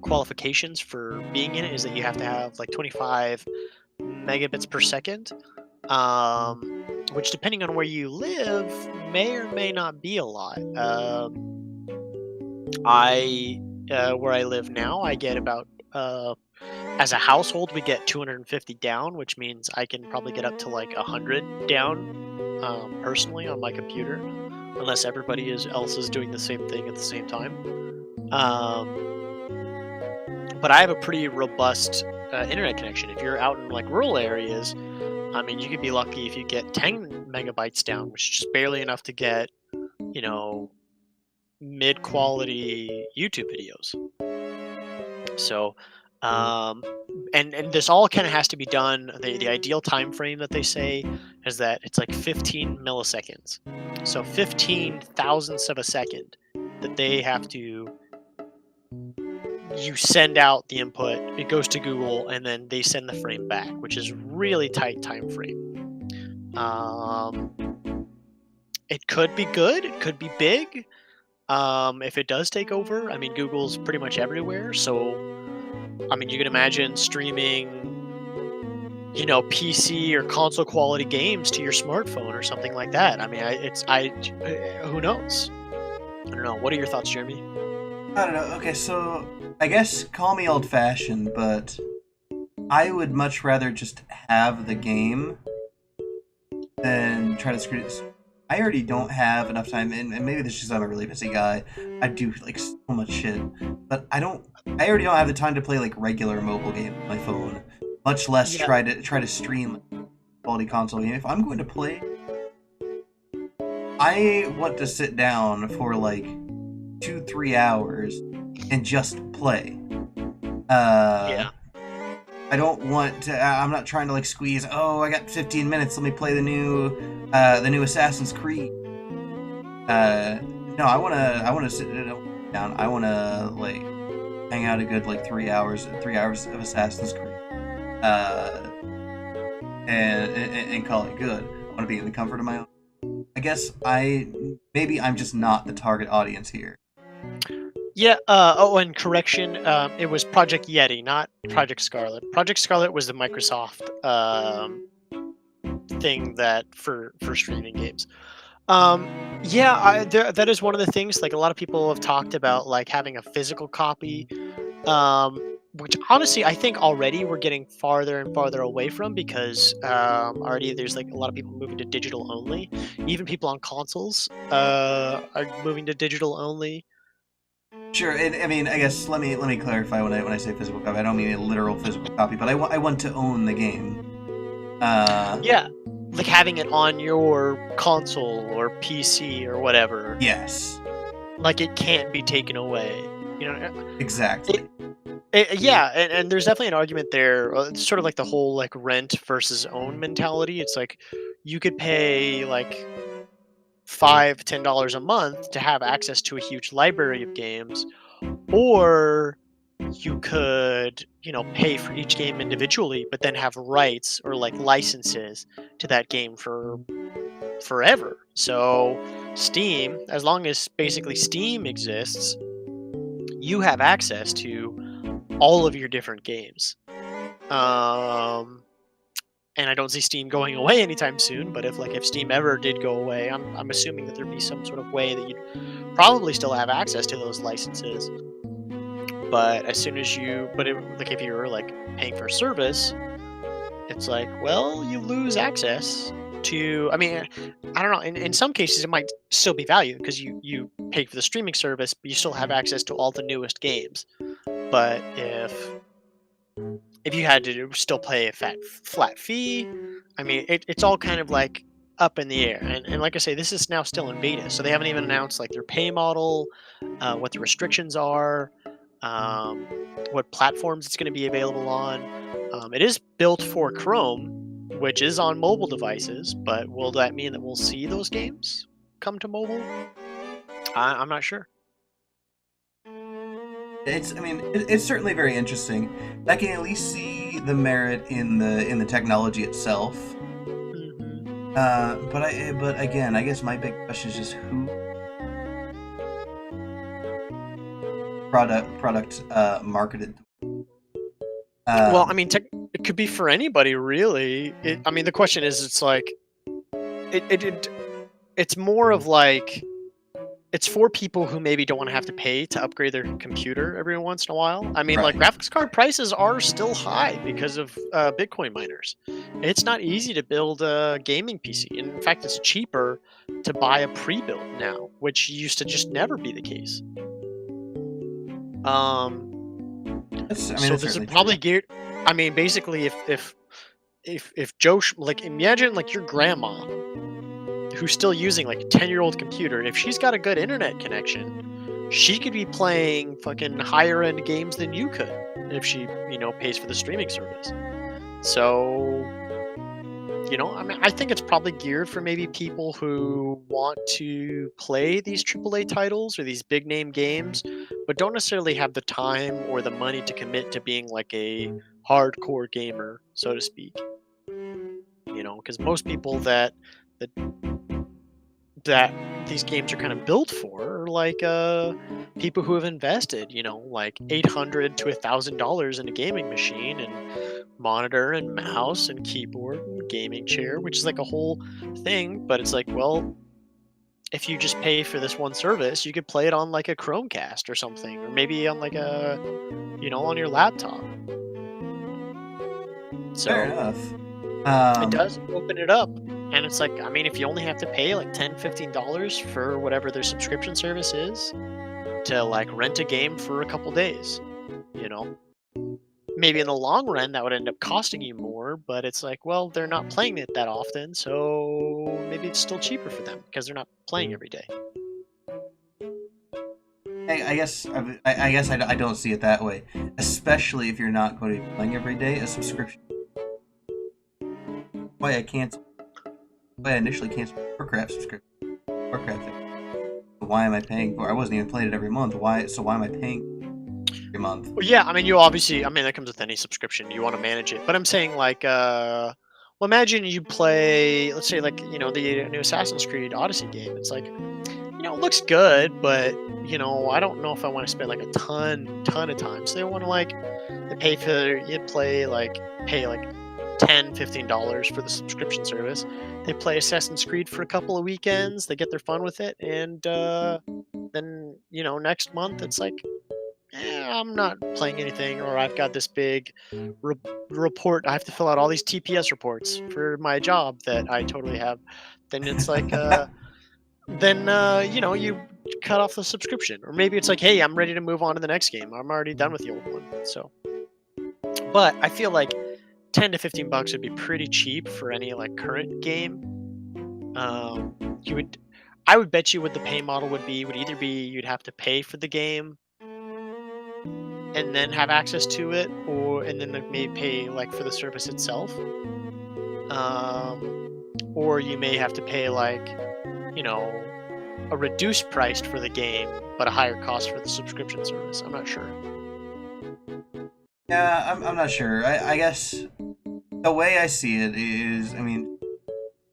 qualifications for being in it is that you have to have 25 megabits per second, which, depending on where you live, may or may not be a lot. Where I live now, I get about as a household, we get 250 down, which means I can probably get up to 100 down personally on my computer, unless everybody else is doing the same thing at the same time. But I have a pretty robust internet connection. If you're out in rural areas, I mean, you could be lucky if you get 10 megabytes down, which is just barely enough to get, mid-quality YouTube videos. So, and this all kind of has to be done. The ideal time frame that they say is that it's 15 milliseconds. So 15 thousandths of a second that they have to. You send out the input, it goes to Google, and then they send the frame back, which is really tight time frame. It could be good, it could be big. If it does take over, I mean, Google's pretty much everywhere, so I mean, you can imagine streaming, PC or console quality games to your smartphone or something like that. I mean, who knows? I don't know. What are your thoughts, Jeremy? I don't know. Okay, so I guess call me old-fashioned, but I would much rather just have the game than try to screw it. I already don't have enough time, and maybe this is because I'm a really busy guy. I do so much shit, but I already don't have the time to play regular mobile game on my phone, much less try to stream quality console game. If I'm going to play, I want to sit down for like 2-3 hours and just play. Uh, Yeah. I don't want to. I'm not trying to like squeeze. Oh, I got 15 minutes. Let me play the new Assassin's Creed. Uh, no, I wanna sit down. I wanna like hang out a good like 3 hours of Assassin's Creed. Uh, and call it good. I want to be in the comfort of my own. I guess maybe I'm just not the target audience here. Yeah. Oh, and correction. It was Project Yeti, not Project Scarlet. Project Scarlet was the Microsoft thing that for streaming games. Um, yeah, that is one of the things. Like a lot of people have talked about, like having a physical copy. Which honestly, I think already we're getting farther and farther away from because already there's like a lot of people moving to digital only. Even people on consoles are moving to digital only. Sure, and I mean, I guess let me clarify when I say physical copy. I don't mean a literal physical copy, but I want to own the game. Uh, Yeah, like having it on your console or PC or whatever. yes, Like it can't be taken away. You know, exactly. yeah, and there's definitely an argument there. It's sort of like the whole like rent versus own mentality. It's like you could pay like $5-10 a month to have access to a huge library of games, or you could pay for each game individually, but then have rights or like licenses to that game for forever. So Steam, as long as basically Steam exists, you have access to all of your different games. Um, and I don't see Steam going away anytime soon. But if Steam ever did go away, I'm assuming that there'd be some sort of way that you'd probably still have access to those licenses. But as soon as like if you were like paying for a service, it's like, well, you lose access to. I mean, I don't know. In some cases, it might still be valued because you pay for the streaming service, but you still have access to all the newest games. But if you had to still pay a flat fee, I mean, it's all kind of like up in the air. And like I say, this is now still in beta, so they haven't even announced like their pay model, what the restrictions are, um, what platforms it's going to be available on. It is built for Chrome, which is on mobile devices, but will that mean that we'll see those games come to mobile? I'm not sure. I mean, it's certainly very interesting. I can at least see the merit in the technology itself. Hmm. But again, I guess my big question is just who product marketed. Well, I Um, mean, it could be for anybody, really. I mean, the question is, it's like it, it, it it's more of like it's for people who maybe don't want to have to pay to upgrade their computer every once in a while. I mean, like right. graphics card prices are still high because of Bitcoin miners. It's not easy to build a gaming PC. In fact, it's cheaper to buy a pre-built now, which used to just never be the case. Um, I mean, so that's this is certainly probably true. geared. I mean, basically, if like imagine like your grandma who's still using like a 10-year-old computer, and if she's got a good internet connection, she could be playing fucking higher end games than you could if she, pays for the streaming service. So, I mean, I think it's probably geared for maybe people who want to play these AAA titles or these big name games, but don't necessarily have the time or the money to commit to being like a hardcore gamer, so to speak. Because most people that that these games are kind of built for, like people who have invested, like $800 to $1,000 in a gaming machine and monitor and mouse and keyboard and gaming chair, which is like a whole thing. But it's like, well, if you just pay for this one service, you could play it on like a Chromecast or something, or maybe on like on your laptop. Fair So enough. it Um, does open it up. And it's like, I mean, if you only have to pay like $10-15 for whatever their subscription service is to like rent a game for a couple days, you know, maybe in the long run that would end up costing you more, but it's like, well, they're not playing it that often, so maybe it's still cheaper for them because they're not playing every day. I guess I don't see it that way, especially if you're not going to be playing every day. A subscription. Why I canceled? Why I initially canceled Warcraft subscription. Warcraft. Why am I paying for? I wasn't even playing it every month. Why? So why am I paying every month? Well, yeah, I mean, you obviously, I mean, that comes with any subscription. You want to manage it, but I'm saying like, well, imagine you play, let's say, like, the new Assassin's Creed Odyssey game. It's like, it looks good, but I don't know if I want to spend like a ton of time. So they want to like, they pay like $10-15 for the subscription service. They play Assassin's Creed for a couple of weekends. They get their fun with it, and then next month it's like, I'm not playing anything, or I've got this big re- report. I have to fill out all these TPS reports for my job that I totally have. Then it's like, you cut off the subscription, or maybe it's like, hey, I'm ready to move on to the next game. I'm already done with the old one. So, but I feel like $10 to $15 would be pretty cheap for any like current game. I would bet you what the pay model would either be you'd have to pay for the game and then have access to it, and then like maybe pay like for the service itself, or you may have to pay like a reduced price for the game but a higher cost for the subscription service. I'm not sure. Yeah, I'm not sure. I guess the way I see it is, I mean,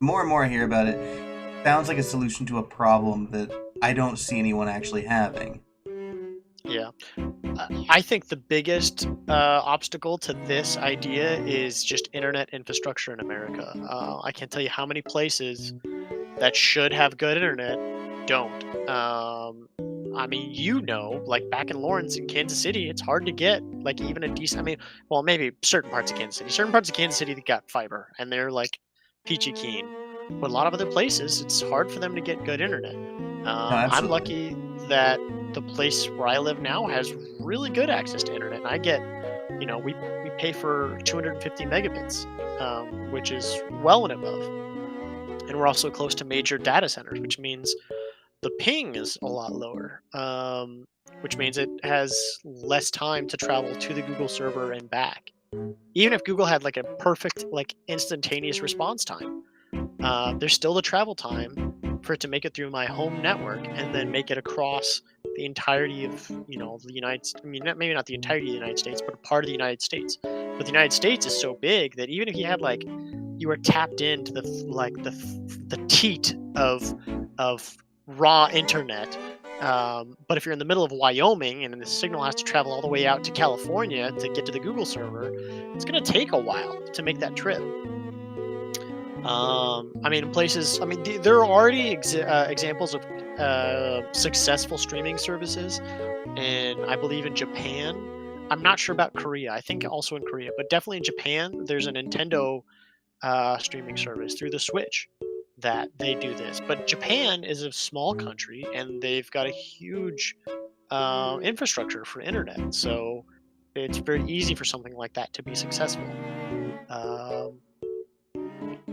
more and more I hear about it, sounds like a solution to a problem that I don't see anyone actually having. Yeah. I think the biggest obstacle to this idea is just internet infrastructure in America. I can't tell you how many places that should have good internet don't. I mean, like back in Lawrence in Kansas City, it's hard to get like even a decent. I mean, well, maybe certain parts of Kansas City. Certain parts of Kansas City that got fiber, and they're like peachy keen. But a lot of other places, it's hard for them to get good internet. No, I'm absolutely. lucky that the place where I live now has really good access to internet. And I get, we pay for 250 megabits, which is well and above. And we're also close to major data centers, which means the ping is a lot lower, which means it has less time to travel to the Google server and back. Even if Google had like a perfect, like instantaneous response time, there's still the travel time for it to make it through my home network and then make it across the entirety of the United States. I mean, maybe not the entirety of the United States, but a part of the United States. But the United States is so big that even if you had like you were tapped into the teat of raw internet, but if you're in the middle of Wyoming and the signal has to travel all the way out to California to get to the Google server, it's going to take a while to make that trip. I mean, places. I mean, there are already examples of successful streaming services, and I believe in Japan. I'm not sure about Korea. I think also in Korea, but definitely in Japan, there's a Nintendo streaming service through the Switch that they do this. But Japan is a small country, and they've got a huge infrastructure for internet, so it's very easy for something like that to be successful.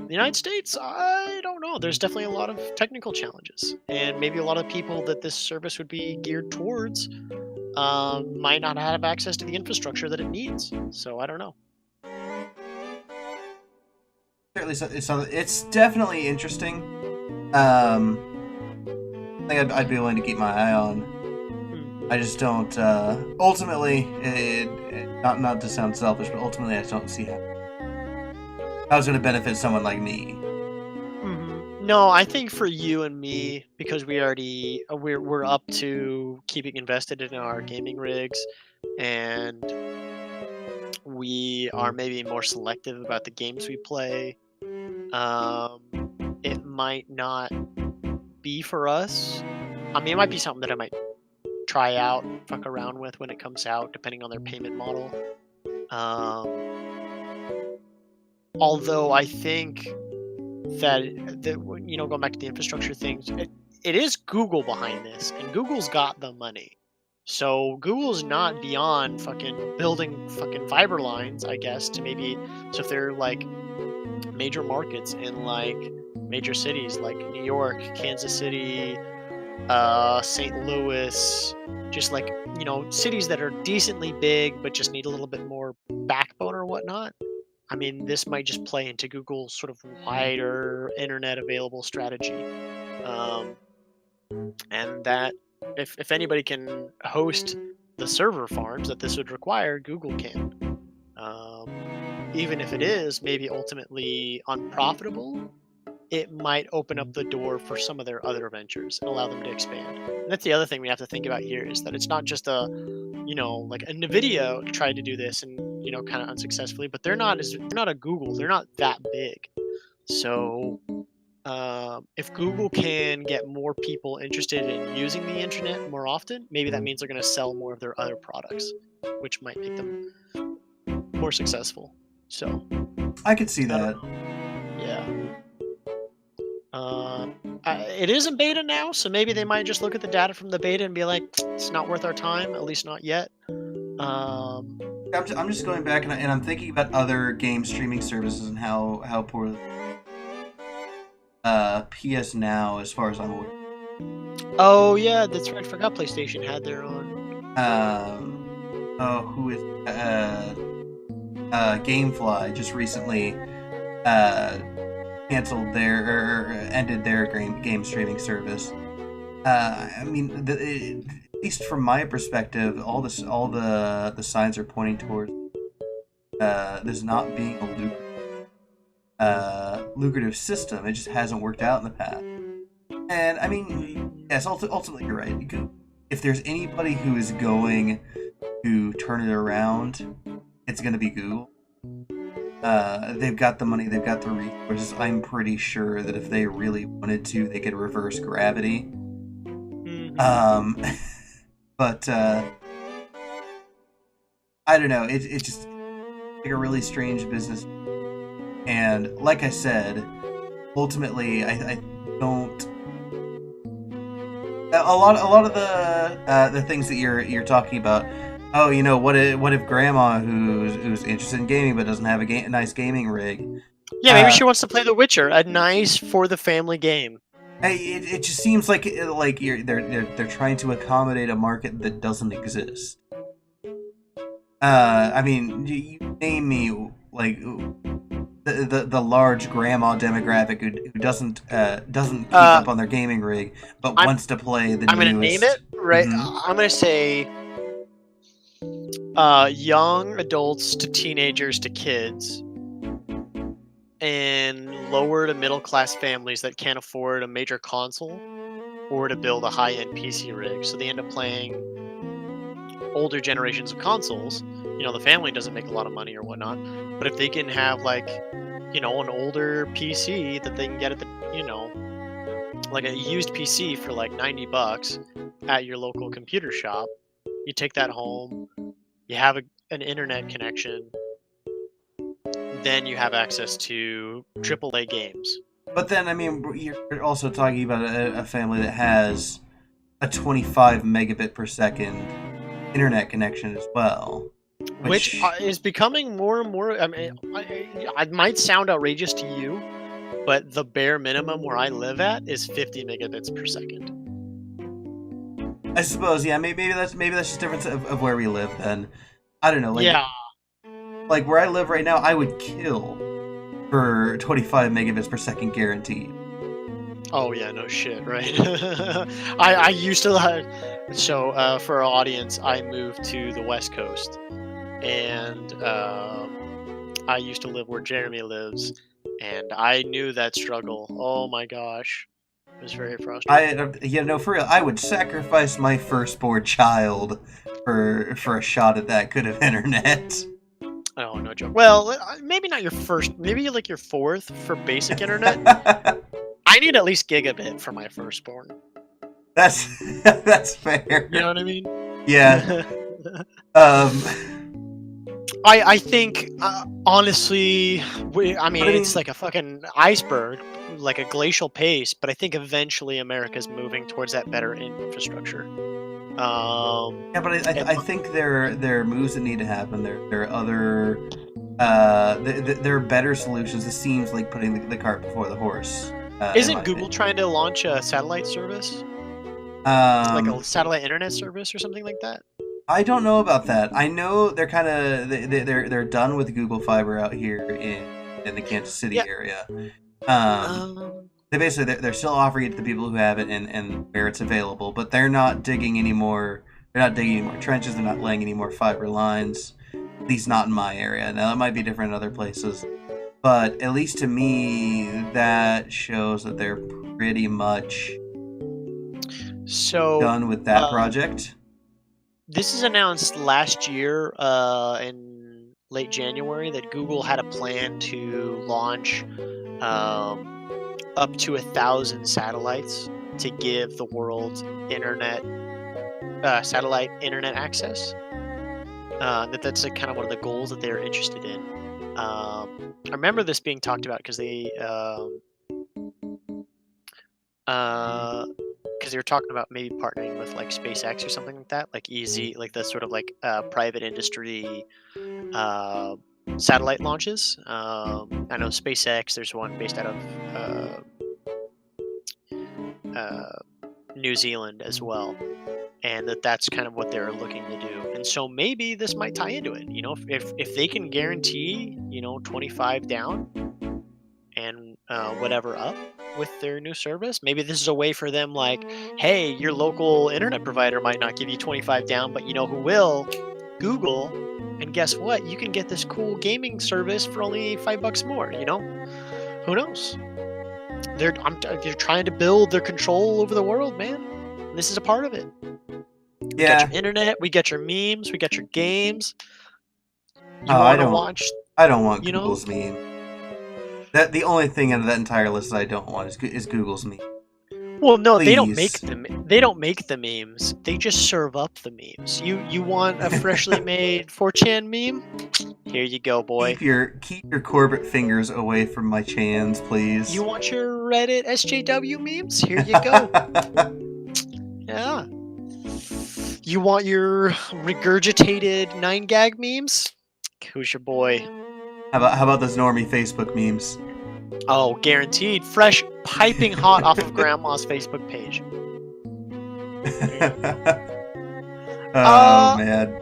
The United States, I don't know. There's definitely a lot of technical challenges, and maybe a lot of people that this service would be geared towards might not have access to the infrastructure that it needs. So I don't know. Certainly, it's definitely interesting. I think I'd be willing to keep my eye on. I just don't. Ultimately, not to sound selfish, but ultimately, I just don't see how it's going to benefit someone like me. No, I think for you and me, because we already we're up to keeping invested in our gaming rigs, and we are maybe more selective about the games we play. It might not be for us. I mean, it might be something that I might try out, fuck around with when it comes out, depending on their payment model. Although I think that going back to the infrastructure things, it is Google behind this, and Google's got the money. So Google's not beyond fucking building fucking fiber lines, I guess, to maybe, so if they're like major markets in like major cities like New York, Kansas City, St. Louis, just like, cities that are decently big but just need a little bit more backbone or whatnot. I mean, this might just play into Google's sort of wider internet available strategy. Um, and that if anybody can host the server farms that this would require, Google can. Um, Even if it is maybe ultimately unprofitable, it might open up the door for some of their other ventures and allow them to expand. And that's the other thing we have to think about here is that it's not just like a Nvidia tried to do this and kind of unsuccessfully, but they're not a Google, they're not that big. So if Google can get more people interested in using the internet more often, maybe that means they're going to sell more of their other products, which might make them more successful. So I could see I don't that. know. Yeah. It is in beta now, so maybe they might just look at the data from the beta and be like, it's not worth our time, at least not yet. I'm just going back and I'm thinking about other game streaming services and how poor PS Now, as far as I'm aware. Oh yeah, that's right. I forgot PlayStation had their own. Who is GameFly just recently canceled or ended their game streaming service. I mean, at least from my perspective, all the signs are pointing towards this not being a lucrative system. It just hasn't worked out in the past. And I mean, yes, ultimately you're right. If there's anybody who is going to turn it around, it's going to be Google. They've got the money, they've got the resources. I'm pretty sure that if they really wanted to, they could reverse gravity. But I don't know. It's just like a really strange business. And like I said, ultimately, I don't. A lot of the things that you're talking about. Oh, what if Grandma who's interested in gaming but doesn't have a nice gaming rig? Yeah, maybe she wants to play The Witcher, a nice for the family game. It just seems like they're trying to accommodate a market that doesn't exist. I mean, you name me like the large grandma demographic who doesn't keep up on their gaming rig but wants to play the I'm newest. gonna name it right. Mm-hmm. I'm gonna say young adults to teenagers to kids, and lower to middle class families that can't afford a major console or to build a high end PC rig, so they end up playing older generations of consoles. The family doesn't make a lot of money or whatnot, but if they can have an older PC that they can get at the like a used PC for like $90 at your local computer shop, you take that home, you have an internet connection, then you have access to AAA games. But then, I mean, you're also talking about a family that has a 25 megabit per second internet connection as well. Which is becoming more and more. I mean, I might sound outrageous to you, but the bare minimum where I live at is 50 megabits per second. I suppose, yeah. Maybe that's just difference of where we live. Then I don't know. Like where I live right now, I would kill for 25 megabits per second guaranteed. Oh yeah, no shit, right? I used to. So for our audience, I moved to the West Coast, and I used to live where Jeremy lives, and I knew that struggle. Oh my gosh, it was very frustrating. For real, I would sacrifice my firstborn child for a shot at that good of internet. Oh, no joke. Well, maybe not your first. Maybe like your fourth for basic internet. I need at least gigabit for my firstborn. That's fair. You know what I mean? Yeah. I think honestly, it's like a fucking iceberg, like a glacial pace. But I think eventually America's moving towards that better infrastructure. Yeah, but I think there are moves that need to happen. There are other there are better solutions. It seems like putting the cart before the horse. in Isn't my Google opinion. trying to launch a satellite service, like a Um, satellite internet service or something like that? I don't know about that. I know they're kind of they're done with Google Fiber out here in the Kansas Yeah. City area. Um, Um. they basically they're still offering it to the people who have it and where it's available, but they're not digging anymore. They're not digging any more trenches. They're not laying any more fiber lines. At least not in my area. Now it might be different in other places, but at least to me, that shows that they're pretty much So, done with that uh, project. this is announced last year, in late January, that Google had a plan to launch up to 1,000 satellites to give the world internet, satellite internet access. That's like kind of one of the goals that they're interested in. I remember this being talked about because uh, they were talking about maybe partnering with like SpaceX or something like that, like easy, like the sort of like private industry uh, satellite launches. I know SpaceX. There's one based out of uh, New Zealand as well, and that's kind of what they're looking to do. And so maybe this might tie into it. You know, if they can guarantee 25 down and whatever up with their new service, maybe this is a way for them. Like, hey, your local internet provider might not give you 25 down, but you know who will? Google. And guess what? You can get this cool gaming service for only $5 more. You know, who knows? They're trying to build their control over the world, man. And this is a part of it. We got your Yeah. internet, we got your memes, we got your games. You Oh, want to watch, I don't want you know? Google's meme. That the only thing out of that entire list that I don't want is Google's meme. Well, no, they don't make Please them. They don't make the memes. They just serve up the memes. You want a freshly made 4chan meme? Here you go, boy. keep your corporate fingers away from my chans, please. You want your Reddit SJW memes? Here you go. Yeah. You want your regurgitated 9gag memes? Who's your boy? How about those normie Facebook memes? Oh, guaranteed. Fresh, piping hot off of Grandma's Facebook page. Oh man.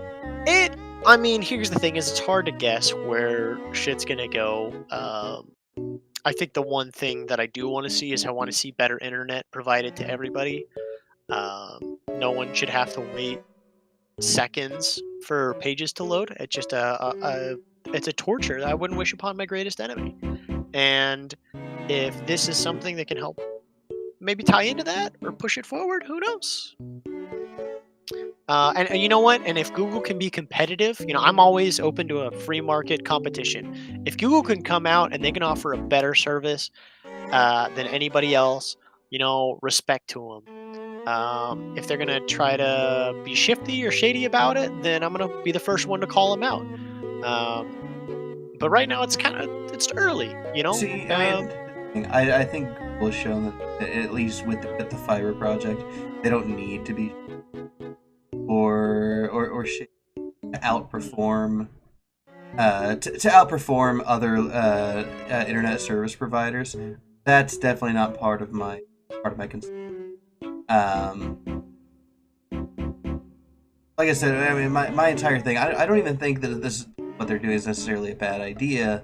I mean, here's the thing: is it's hard to guess where shit's gonna go. I think the one thing that I do want to see is I want to see better internet provided to everybody. No one should have to wait seconds for pages to load. It's just it's a torture that I wouldn't wish upon my greatest enemy. And if this is something that can help maybe tie into that or push it forward, who knows? And you know what? And if Google can be competitive, I'm always open to a free market competition. If Google can come out and they can offer a better service than anybody else, respect to them. If they're gonna try to be shifty or shady about it, then I'm gonna be the first one to call them out. But right now, it's early, See, I mean, I think Google has shown that at least with the fiber project, they don't need to be or outperform to outperform other internet service providers. That's definitely not part of my concern. Like I said, I mean, my entire thing. I don't even think that this what they're doing is necessarily a bad idea.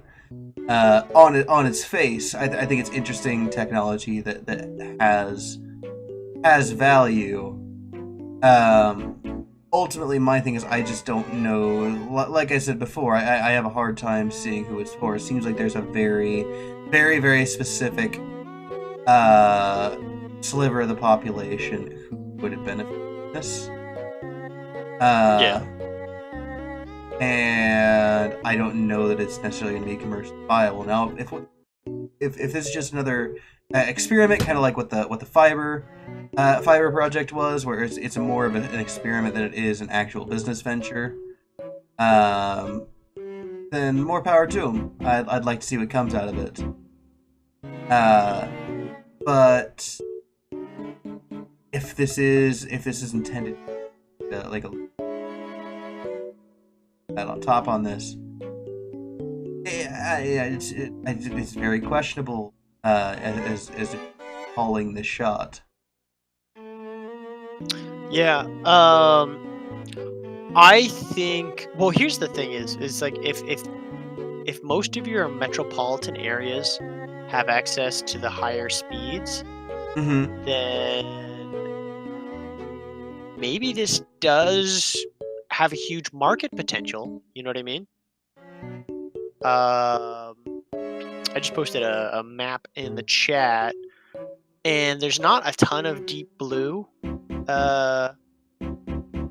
On its face, I think it's interesting technology that has value. Ultimately, my thing is I just don't know. Like I said before, I have a hard time seeing who it's for. It seems like there's a very, very, very specific sliver of the population who would have benefited from this. Yeah. And I don't know that it's necessarily going to be commercially viable. Now, if this is just another experiment, kind of like what the fiber project was, where it's more of an experiment than it is an actual business venture, then more power to them. I'd like to see what comes out of it. But if this is intended like a on top on this, it's very questionable as calling the shot. Yeah. I think. Well, here's the thing: is like if most of your metropolitan areas have access to the higher speeds, Mm-hmm. then maybe this does have a huge market potential. You know what I mean? I just posted a map in the chat, and there's not a ton of deep blue.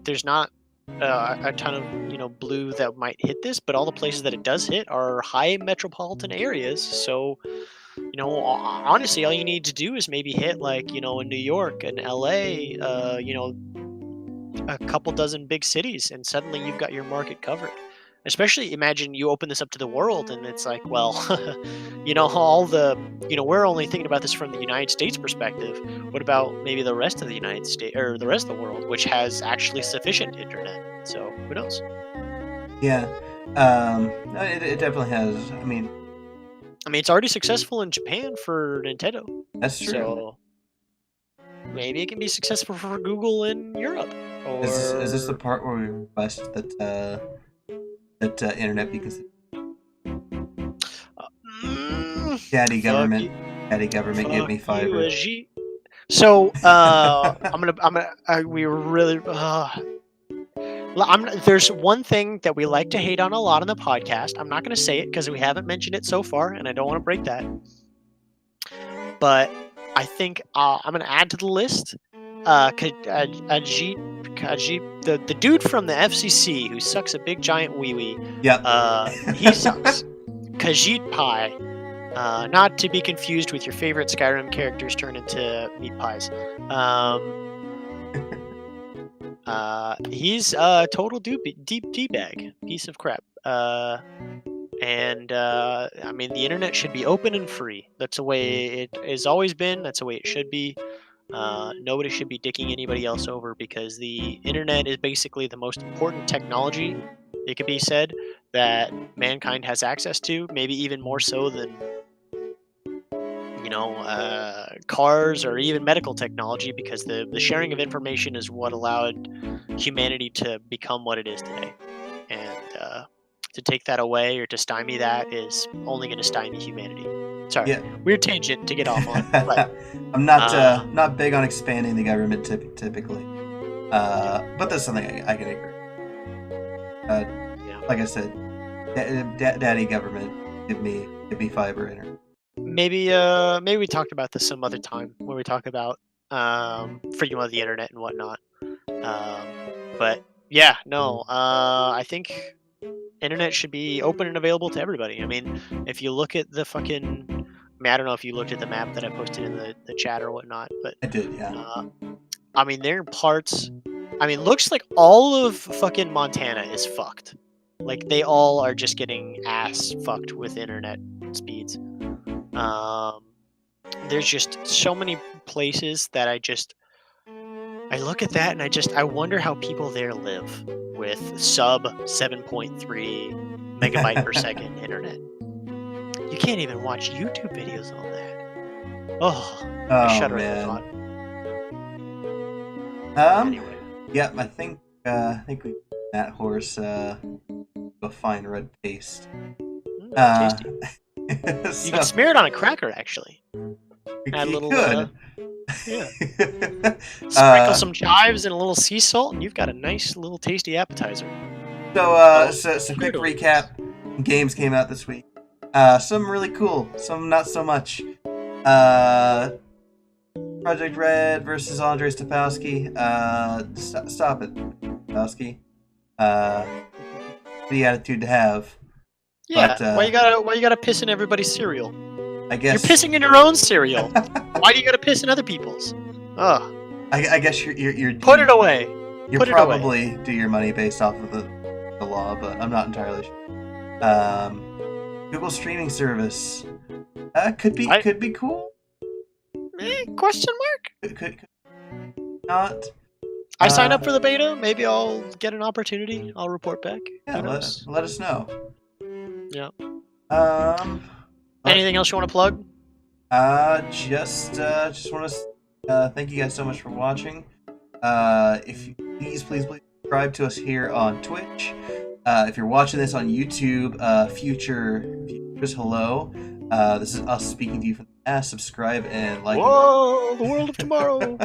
There's not a ton of blue that might hit this, but all the places that it does hit are high metropolitan areas. So honestly, all you need to do is maybe hit like in New York and LA, a couple dozen big cities, and suddenly you've got your market covered. Especially imagine you open this up to the world, and it's like, well, all the, we're only thinking about this from the United States perspective. What about maybe the rest of the United States or the rest of the world, which has actually sufficient internet? So who knows? Yeah. No, it definitely has. I mean, It's already successful in Japan for Nintendo. that's true. So maybe it can be successful for Google in Europe. Or Is this the part where we request that internet be considered? Daddy government, give me fiber. So we really. There's one thing that we like to hate on a lot on the podcast. I'm not going to say it because we haven't mentioned it so far, and I don't want to break that. But I think I'm going to add to the list. Khajiit, the dude from the FCC who sucks a big giant wee wee. Yep. He sucks. Khajiit Pie. Not to be confused with your favorite Skyrim characters turned into meat pies. He's a total deep bag, piece of crap. The internet should be open and free. That's the way it has always been. That's the way it should be. Nobody should be dicking anybody else over, because the internet is basically the most important technology, it could be said, that mankind has access to, maybe even more so than cars or even medical technology, because the sharing of information is what allowed humanity to become what it is today. And to take that away or to stymie that is only going to stymie humanity. Sorry, yeah. Weird tangent to get off on. But, I'm not big on expanding the government typically, but that's something I can agree. Like I said, daddy government, give me fiber internet. Maybe we talked about this some other time when we talk about freedom of the internet and whatnot. But yeah, no, I think internet should be open and available to everybody. If you look at the fucking, I don't know if you looked at the map that I posted in the chat or whatnot, but I did, yeah. there are parts. Looks like all of fucking Montana is fucked. Like they all are just getting ass fucked with internet speeds. There's just so many places that I look at that and I wonder how people there live with sub 7.3 megabyte per second internet. You can't even watch YouTube videos on that. I shudder at the thought. Anyway. Yeah, I think we that horse a fine red paste. Tasty. So, you can smear it on a cracker, actually. Add a little, sprinkle some chives and a little sea salt, and you've got a nice little tasty appetizer. So quick recap. Games came out this week. Some really cool, some not so much. Projekt Red versus Andrei Stapowski. Stop it, Stapowski. The attitude to have. Yeah, but, why you gotta piss in everybody's cereal? I guess you're pissing in your own cereal. Why do you gotta piss in other people's? Ugh. I guess you're put it away. You probably do your money based off of the law, but I'm not entirely sure. Google streaming service could be cool. Question mark? Could not. I sign up for the beta. Maybe I'll get an opportunity. I'll report back. Yeah, let us know. Yeah. Anything else you want to plug? Just want to thank you guys so much for watching. If you please subscribe to us here on Twitch. If you're watching this on YouTube, future viewers, hello. This is us speaking to you from the past. Subscribe and like. Whoa, the world of tomorrow.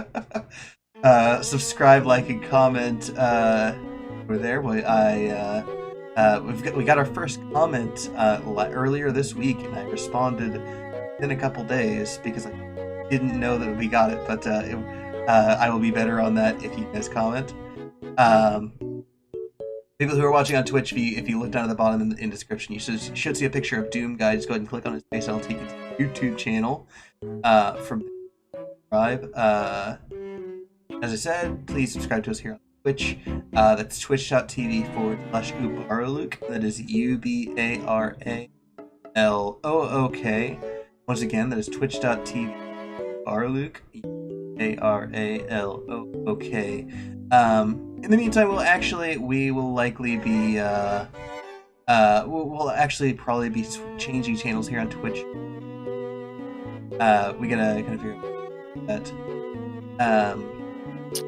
Subscribe, like, and comment over there. We got our first comment earlier this week, and I responded in a couple days because I didn't know that we got it. But I will be better on that if you guys comment. People who are watching on Twitch, if you look down at the bottom in the description, you should see a picture of Doom Guy. Just go ahead and click on his face, and I'll take you to the YouTube channel from subscribe. As I said, please subscribe to us here on Twitch. That's twitch.tv/Ubaralook. That is UBARALOOK. Once again, that is twitch.tv/Ubaralook. UBARALOOK. In the meantime, we will likely be we'll actually probably be changing channels here on Twitch. We gotta kind of figure out that.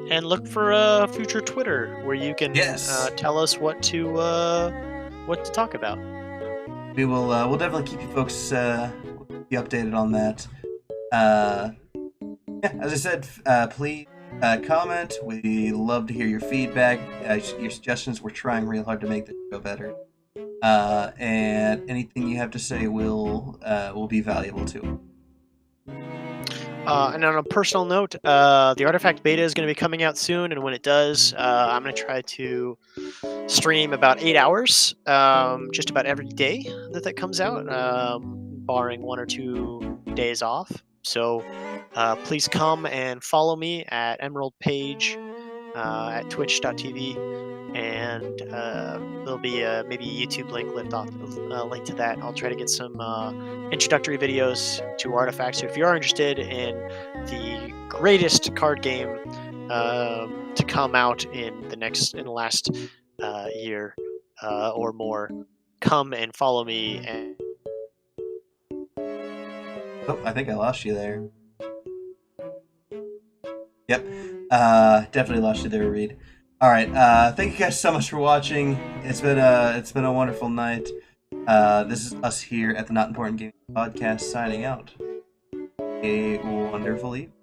And look for future Twitter where you can tell us what to talk about. We will we'll definitely keep you folks be updated on that. As I said, please comment. We love to hear your feedback, your suggestions. We're trying real hard to make this show better, and anything you have to say will be valuable too. And on a personal note, the Artifact beta is going to be coming out soon, and when it does, I'm going to try to stream about 8 hours, just about every day that comes out, barring 1 or 2 days off. So please come and follow me at Emerald Page at twitch.tv, and there'll be maybe a YouTube link link to that. I'll try to get some introductory videos to Artifacts. So if you are interested in the greatest card game to come out in the last year or more, come and follow me. Oh, I think I lost you there. Yep, definitely lost you there, Reed. All right, thank you guys so much for watching. It's been a wonderful night. This is us here at the Not Important Gaming Podcast signing out. A wonderful evening.